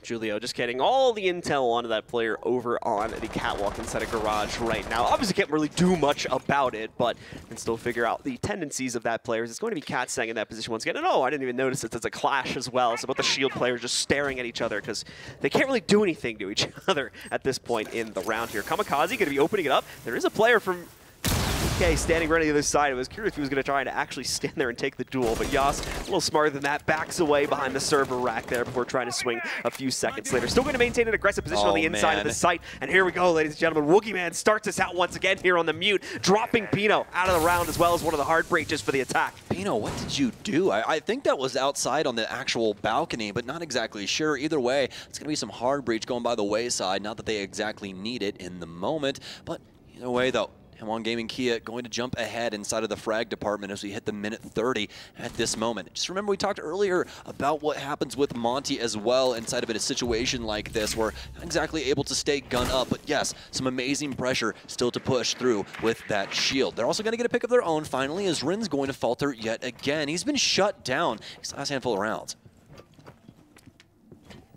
Julio just getting all the intel onto that player over on the catwalk inside a garage right now. Obviously can't really do much about it, but can still figure out the tendencies of that player. It's going to be Katzeng in that position once again. And oh, I didn't even notice it. It's a clash as well. It's about the shield players just staring at each other because they can't really do anything to each other at this point in the round here. Kamikaze going to be opening it up. There is a player from DK standing right on the other side. I was curious if he was going to try to actually stand there and take the duel, but Yas, a little smarter than that, backs away behind the server rack there before trying to swing a few seconds later. Still going to maintain an aggressive position on the inside of the site, and here we go, ladies and gentlemen. Woogieman starts us out once again here on the mute, dropping Pino out of the round as well as one of the hard breaches for the attack.
Pino, what did you do? I think that was outside on the actual balcony, but not exactly sure. Either way, it's going to be some hard breach going by the wayside. Not that they exactly need it in the moment, but either way, though, Damwon Gaming Kia going to jump ahead inside of the frag department as we hit the minute 30 at this moment. Just remember we talked earlier about what happens with Monty as well inside of a situation like this where not exactly able to stay gun up, but yes, some amazing pressure still to push through with that shield. They're also going to get a pick of their own finally as Rin's going to falter yet again. He's been shut down his last handful of rounds.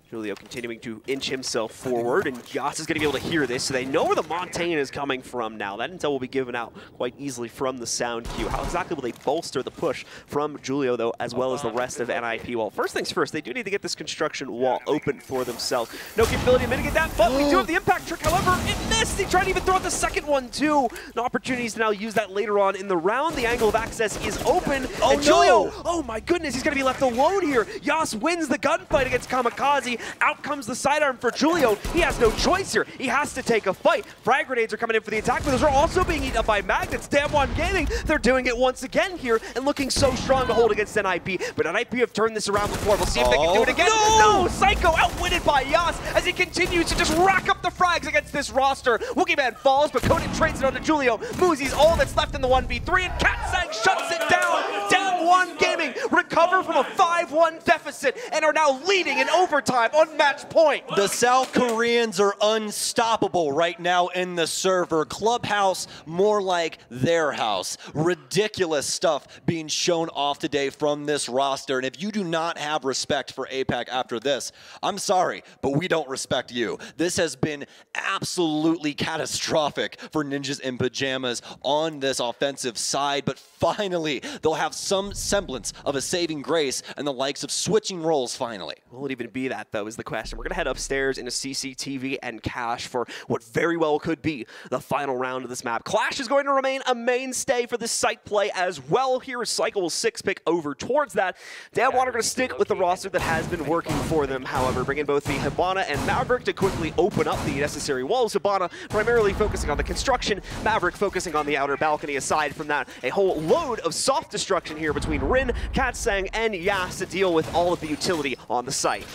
Julio continuing to inch himself forward, and Yas is going to be able to hear this, so they know where the Montaigne is coming from now. That intel will be given out quite easily from the sound cue. How exactly will they bolster the push from Julio, though, as well as the rest of NIP? Well, first things first, they do need to get this construction wall open for themselves. No capability to mitigate that, but we do have the impact trick. However, it missed. He tried to even throw out the second one, too. No opportunities to now use that later on in the round. The angle of access is open.
Oh,
and Julio, oh my goodness, he's going to be left alone here. Yas wins the gunfight against Kamikaze, Out comes the sidearm for Julio. He has no choice here. He has to take a fight. Frag grenades are coming in for the attack, but those are also being eaten up by magnets. Damwon Gaming, they're doing it once again here and looking so strong to hold against NIP. But NIP have turned this around before. We'll see if they can do it again. No! Psycho outwitted by Yas as he continues to just rack up the frags against this roster. Wookieeman falls, but Conan trades it onto Julio. Moozie's all that's left in the 1v3, and Katsang shuts it down. Damwon Gaming recover from a 5-1 deficit and are now leading in overtime on match point.
The South Koreans are unstoppable right now in the server. Clubhouse, more like their house. Ridiculous stuff being shown off today from this roster. And if you do not have respect for APAC after this, I'm sorry, but we don't respect you. This has been absolutely catastrophic for Ninjas in Pyjamas on this offensive side, but finally they'll have some semblance of a saving grace and the likes of switching roles finally.
Will it even be that, though, is the question. We're going to head upstairs into CCTV and Cash for what very well could be the final round of this map. Clash is going to remain a mainstay for this site play as well. Here is Cycle will 6-pick over towards that. Damwon are going to stick with the roster that has been working for them, however, bringing both the Hibana and Maverick to quickly open up the necessary walls. Hibana primarily focusing on the construction, Maverick focusing on the outer balcony. Aside from that, a whole load of soft destruction here between Rin, Katsang, and Yas to deal with all of the utility on the site.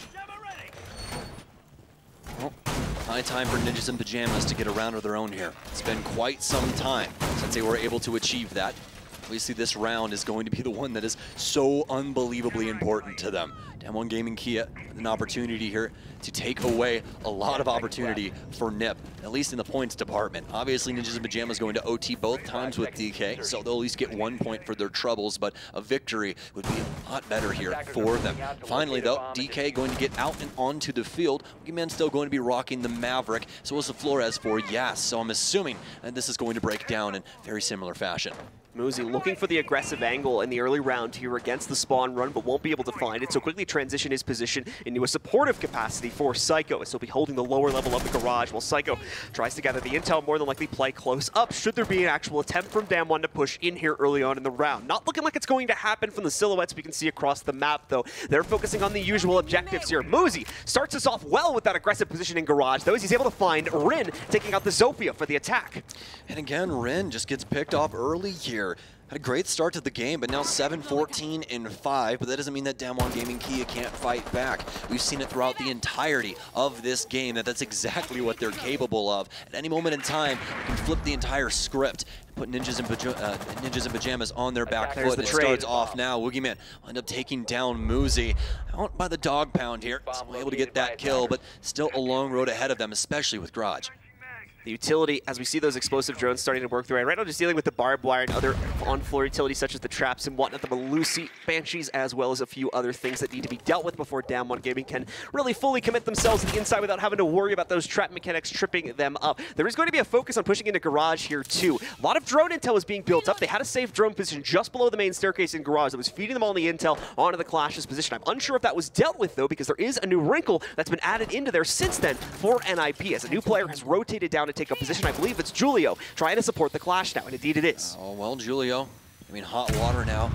Well, high time for Ninjas in Pyjamas to get a round of their own here. It's been quite some time since they were able to achieve that. Obviously, this round is going to be the one that is so unbelievably important to them. Damwon Gaming Kia, an opportunity here to take away a lot of opportunity for NIP, at least in the points department. Obviously, Ninjas in Pyjamas going to OT both times with DK, so they'll at least get 1 point for their troubles, but a victory would be a lot better here for them. Finally, though, DK going to get out and onto the field. Wookieeman still going to be rocking the Maverick, so is the Flores for Yas, so I'm assuming that this is going to break down in very similar fashion.
Moozy looking for the aggressive angle in the early round here against the spawn run, but won't be able to find it, so quickly transition his position into a supportive capacity for Psycho, as he'll be holding the lower level of the garage, while Psycho tries to gather the intel, more than likely play close up, should there be an actual attempt from Damwon to push in here early on in the round. Not looking like it's going to happen from the silhouettes we can see across the map, though. They're focusing on the usual objectives here. Moozy starts us off well with that aggressive position in garage, though, as he's able to find Rin taking out the Zofia for the attack.
And again, Rin just gets picked off early here. Had a great start to the game, but now 7-14-5, but that doesn't mean that Damwon Gaming Kia can't fight back. We've seen it throughout the entirety of this game, that's exactly what they're capable of. At any moment in time, you can flip the entire script and put Ninjas in Pyjamas on their back foot. It starts off now. Wookieeman will end up taking down Moozy. Out by the dog pound here, so able to get that kill, but still a long road ahead of them, especially with Garage.
The utility, as we see those explosive drones starting to work through, and right now just dealing with the barbed wire and other on-floor utilities such as the traps and whatnot, the Malusi Banshees, as well as a few other things that need to be dealt with before Damwon Gaming can really fully commit themselves to the inside without having to worry about those trap mechanics tripping them up. There is going to be a focus on pushing into Garage here too. A lot of drone intel is being built up. They had a safe drone position just below the main staircase in Garage that was feeding them all the intel onto the Clash's position. I'm unsure if that was dealt with though, because there is a new wrinkle that's been added into there since then for NIP, as a new player has rotated down to take up position. I believe it's Julio trying to support the Clash now, and indeed it is.
Oh, well, Julio, I mean, hot water now.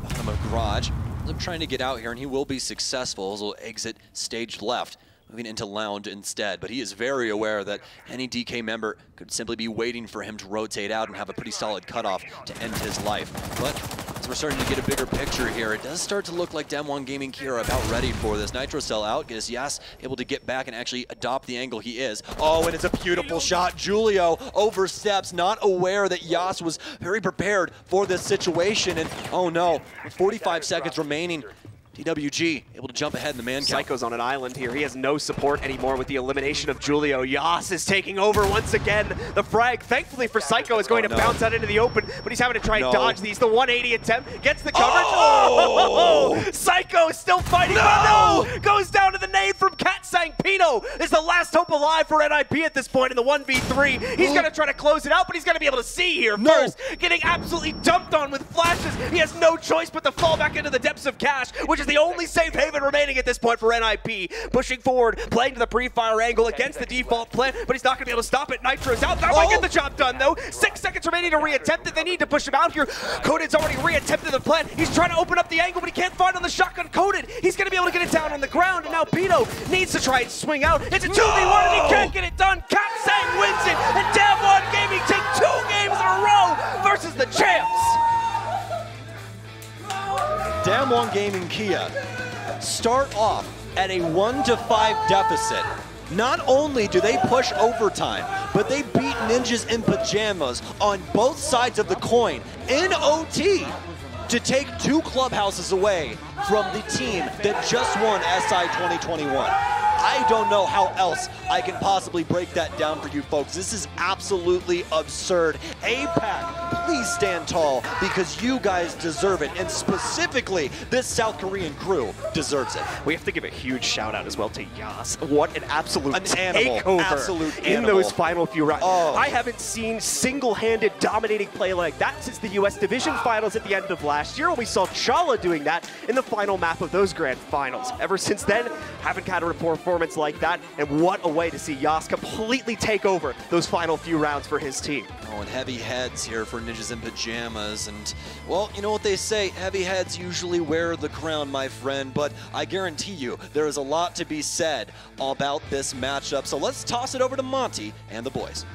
Bottom of Garage. I'm trying to get out here, and he will be successful. He'll exit stage left, moving into Lounge instead. But he is very aware that any DK member could simply be waiting for him to rotate out and have a pretty solid cutoff to end his life. But as we're starting to get a bigger picture here, it does start to look like Damwon Gaming Kia are about ready for this. Nitro Cell out, is Yas able to get back and actually adopt the angle he is. Oh, and it's a beautiful shot. Julio oversteps, not aware that Yas was very prepared for this situation. And oh no, with 45 seconds remaining, DWG able to jump ahead in the man count.
Psycho's on an island here. He has no support anymore with the elimination of Julio. Yas is taking over once again. The frag, thankfully for Psycho, is going to bounce out into the open, but he's having to try and dodge these. The 180 attempt gets the coverage. Oh! Psycho is still fighting. No! Goes down to the nade from Katsang. Pino is the last hope alive for NIP at this point in the 1v3. He's going to try to close it out, but he's going to be able to see here first. Getting absolutely dumped on with flashes. He has no choice but to fall back into the depths of Cash, which is the only safe haven remaining at this point for NIP. Pushing forward, playing to the pre-fire angle against the default plan, but he's not going to be able to stop it. Nitro's out. That might get the job done, though. 6 seconds remaining to reattempt it. They need to push him out here. Coded's already reattempted the plan. He's trying to open up the angle, but he can't find on the shotgun. Coded, he's going to be able to get it down on the ground, and now Pino needs to try and swing out. It's a 2v1, and he can't get it done. Kapsang wins it, and DWG Gaming take 2 games in a row versus the champs.
DWG Gaming Kia start off at a 1-5 deficit. Not only do they push overtime, but they beat Ninjas in Pyjamas on both sides of the coin in OT to take 2 clubhouses away from the team that just won SI 2021. I don't know how else I can possibly break that down for you folks. This is absolutely absurd. APAC, please stand tall because you guys deserve it. And specifically, this South Korean crew deserves it.
We have to give a huge shout out as well to Yas. What an absolute
animal.
takeover
Absolute
in
animal.
those final few rounds.
Oh.
I haven't seen single-handed dominating play like that since the US Division Finals at the end of last year when we saw Chala doing that in the final map of those grand finals. Ever since then, haven't had a performance like that, and what a way to see Yas completely take over those final few rounds for his team.
Oh, and heavy heads here for Ninjas in Pyjamas, and, well, you know what they say, heavy heads usually wear the crown, my friend, but I guarantee you there is a lot to be said about this matchup, so let's toss it over to Monty and the boys.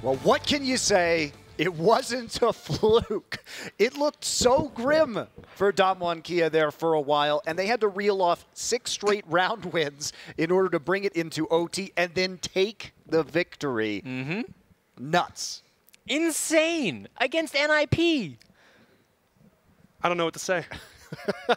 Well, what can you say? It wasn't a fluke. It looked so grim for DWG KIA there for a while, and they had to reel off 6 straight round wins in order to bring it into OT and then take the victory. Nuts.
Insane against NIP.
I don't know what to say.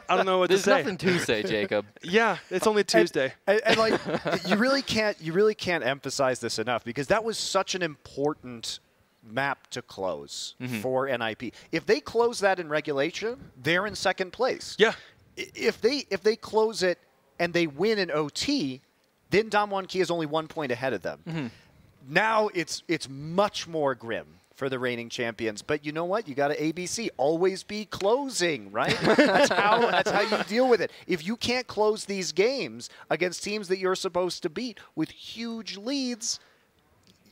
I don't know what
There's
to say.
nothing to say, Jacob.
Yeah, it's only Tuesday.
And like, you really can't emphasize this enough because that was such an important map to close for NIP. If they close that in regulation, they're in second place.
Yeah.
If they close it and they win in OT, then DWG KIA is only 1 point ahead of them. Now it's much more grim for the reigning champions. But you know what? You got to ABC. Always be closing, right? that's how you deal with it. If you can't close these games against teams that you're supposed to beat with huge leads,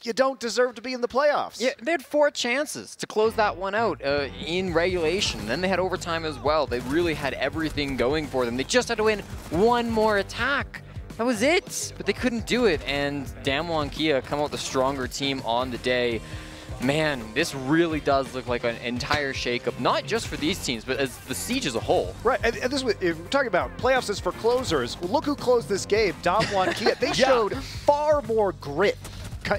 you don't deserve to be in the playoffs.
Yeah, they had 4 chances to close that one out in regulation. Then they had overtime as well. They really had everything going for them. They just had to win 1 more attack. That was it. But they couldn't do it. And DWG KIA come out the stronger team on the day. Man, this really does look like an entire shakeup, not just for these teams, but as the Siege as a whole.
Right, and this was, if we're talking about playoffs is for closers. Well, look who closed this game, DWG KIA. They showed far more grit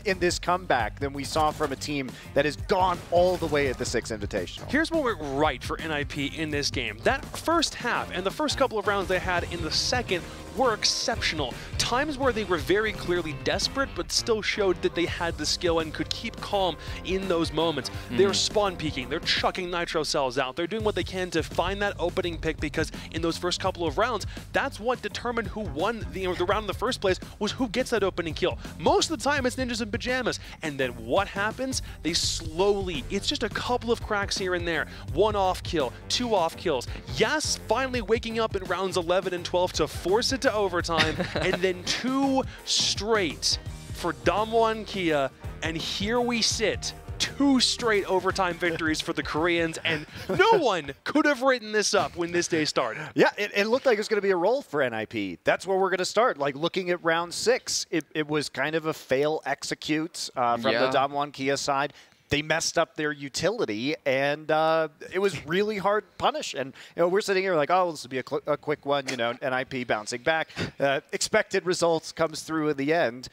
in this comeback than we saw from a team that has gone all the way at the 6 Invitational.
Here's what went right for NIP in this game. That first half and the first couple of rounds they had in the second were exceptional. Times where they were very clearly desperate, but still showed that they had the skill and could keep calm in those moments. They're spawn peeking, they're chucking nitro cells out, they're doing what they can to find that opening pick, because in those first couple of rounds, that's what determined who won the round in the first place, was who gets that opening kill. Most of the time, it's Ninjas in Pyjamas. And then what happens? They slowly, it's just a couple of cracks here and there. 1 off kill, 2 off kills. Yes, finally waking up in rounds 11 and 12 to force it to overtime, and then 2 straight for DWG KIA, and here we sit. 2 straight overtime victories for the Koreans, and no one could have written this up when this day started.
Yeah, it looked like it was going to be a roll for NIP. That's where we're going to start. Like, looking at round 6, it was kind of a fail execute from the DWG KIA side. They messed up their utility, and it was really hard punish. And we're sitting here like, oh, this will be a quick one. NIP bouncing back. Expected results comes through in the end.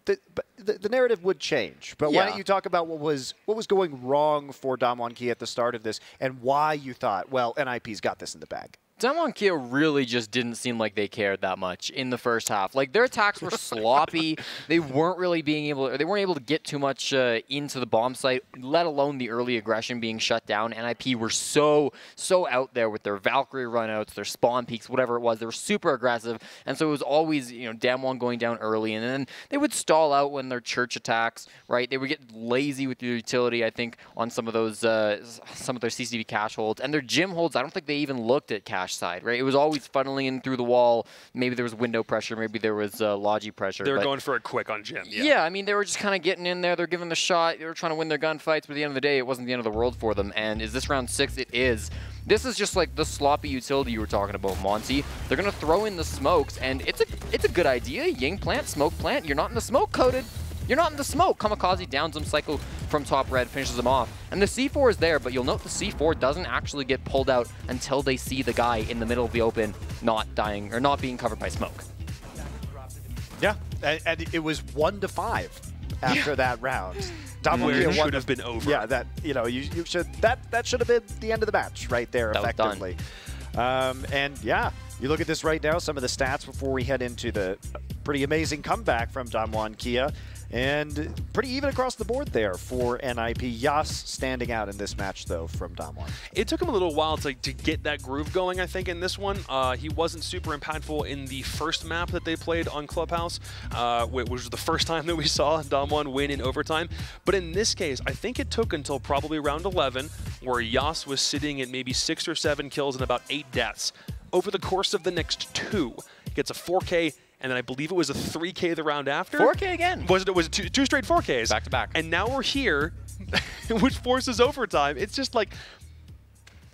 The narrative would change. But why don't you talk about what was going wrong for DWG KIA at the start of this, and why you thought, well, NIP's got this in the bag?
Damwon Kia really just didn't seem like they cared that much in the first half. Like, their attacks were sloppy. They weren't really they weren't able to get too much into the bomb site, let alone the early aggression being shut down. NIP were so out there with their Valkyrie runouts, their spawn peaks, whatever it was. They were super aggressive, and so it was always, you know, Damwon going down early, and then they would stall out when their church attacks, right? They would get lazy with their utility, I think, on some of those, some of their CCTV cache holds, and their gym holds. I don't think they even looked at cache side, right? It was always funneling in through the wall. Maybe there was window pressure, maybe there was logi pressure.
They were going for it quick on gym.
Yeah, I mean, they were just kind of getting in there. They're giving the shot. They were trying to win their gunfights, but at the end of the day, it wasn't the end of the world for them. And is this round 6? It is. This is just like the sloppy utility you were talking about, Monty. They're going to throw in the smokes, and it's a good idea. Ying plant, smoke plant. You're not in the smoke coated. You're not in the smoke. Kamikaze downs him, Psycho from top red, finishes him off. And the C4 is there, but you'll note the C4 doesn't actually get pulled out until they see the guy in the middle of the open not dying or not being covered by smoke.
Yeah, and it was 1-5 after that round.
Where it should have been over.
Yeah, that, you know, you should that should have been the end of the match right there,
that
effectively. And yeah, you look at this right now, some of the stats before we head into the pretty amazing comeback from Damwon Kia. And pretty even across the board there for NIP. Yas standing out in this match, though, from Damwon.
It took him a little while to get that groove going, I think, in this one. He wasn't super impactful in the first map that they played on Clubhouse, which was the first time that we saw Damwon win in overtime. But in this case, I think it took until probably round 11, where Yas was sitting at maybe 6 or 7 kills and about 8 deaths. Over the course of the next 2, gets a 4K, and then I believe it was a 3K the round after.
4K again.
Was it two straight 4Ks?
Back to back.
And now we're here, which forces overtime. It's just like,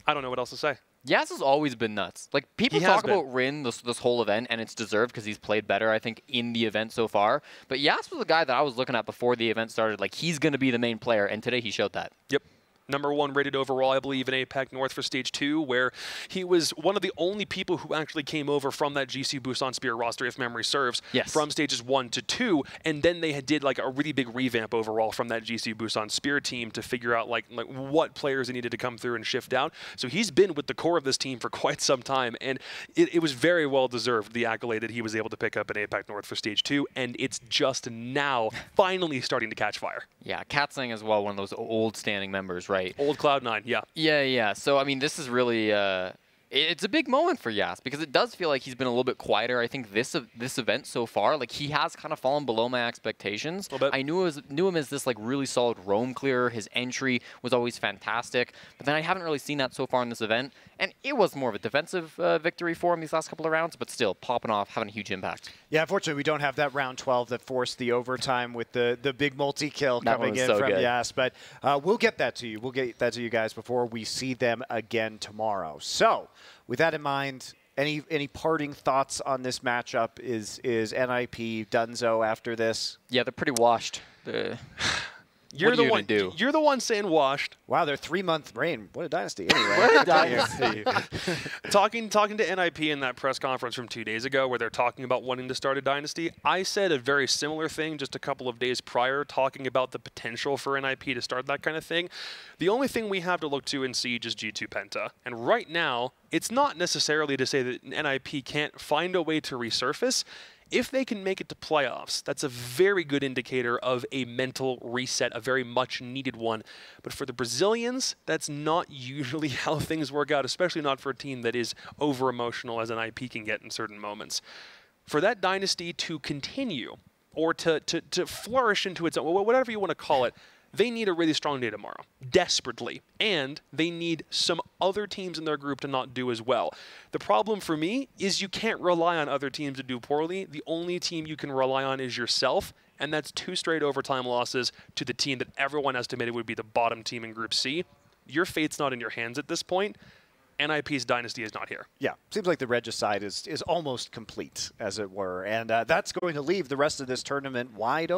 I don't know what else to say.
Yas has always been nuts. Like, people talk about Rin this whole event, and it's deserved because he's played better, I think, in the event so far. But Yas was the guy that I was looking at before the event started. Like, he's going to be the main player, and today he showed that.
Yep. #1 rated overall, I believe, in APAC North for Stage 2, where he was one of the only people who actually came over from that GC Busan Spear roster, if memory serves, from Stages 1 to 2, and then they did like a really big revamp overall from that GC Busan Spear team to figure out like what players they needed to come through and shift out. So he's been with the core of this team for quite some time, and it was very well deserved, the accolade that he was able to pick up in APAC North for Stage 2, and it's just now finally starting to catch fire.
Yeah, Katsang as well, one of those old standing members, right?
Old Cloud9, yeah.
Yeah. So, I mean, this is really, it's a big moment for Yas because it does feel like he's been a little bit quieter. I think this event so far, like, he has kind of fallen below my expectations. I knew him as this, like, really solid roam clearer. His entry was always fantastic. But then I haven't really seen that so far in this event. And it was more of a defensive victory for him these last couple of rounds, but still popping off, having a huge impact. Yeah,
unfortunately, we don't have that round 12 that forced the overtime with the big multi-kill coming in from Yas. But we'll get that to you. We'll get that to you guys before we see them again tomorrow. So, with that in mind, any parting thoughts on this matchup? Is NIP Dunzo after this?
Yeah, they're pretty washed.
You're the one saying washed.
Wow, they're 3-month reign. What a dynasty. Anyway.
What a dynasty.
Talking to NIP in that press conference from 2 days ago where they're talking about wanting to start a dynasty, I said a very similar thing just a couple of days prior, talking about the potential for NIP to start that kind of thing. The only thing we have to look to in Siege is G2 Penta. And right now, it's not necessarily to say that NIP can't find a way to resurface. If they can make it to playoffs, that's a very good indicator of a mental reset, a very much needed one. But for the Brazilians, that's not usually how things work out, especially not for a team that is over-emotional as NIP can get in certain moments. For that dynasty to continue, or to flourish into its own, whatever you want to call it, they need a really strong day tomorrow, desperately, and they need some other teams in their group to not do as well. The problem for me is you can't rely on other teams to do poorly. The only team you can rely on is yourself, and that's 2 straight overtime losses to the team that everyone estimated would be the bottom team in Group C. Your fate's not in your hands at this point. NIP's dynasty is not here.
Yeah, seems like the regicide is almost complete, as it were, and that's going to leave the rest of this tournament wide open.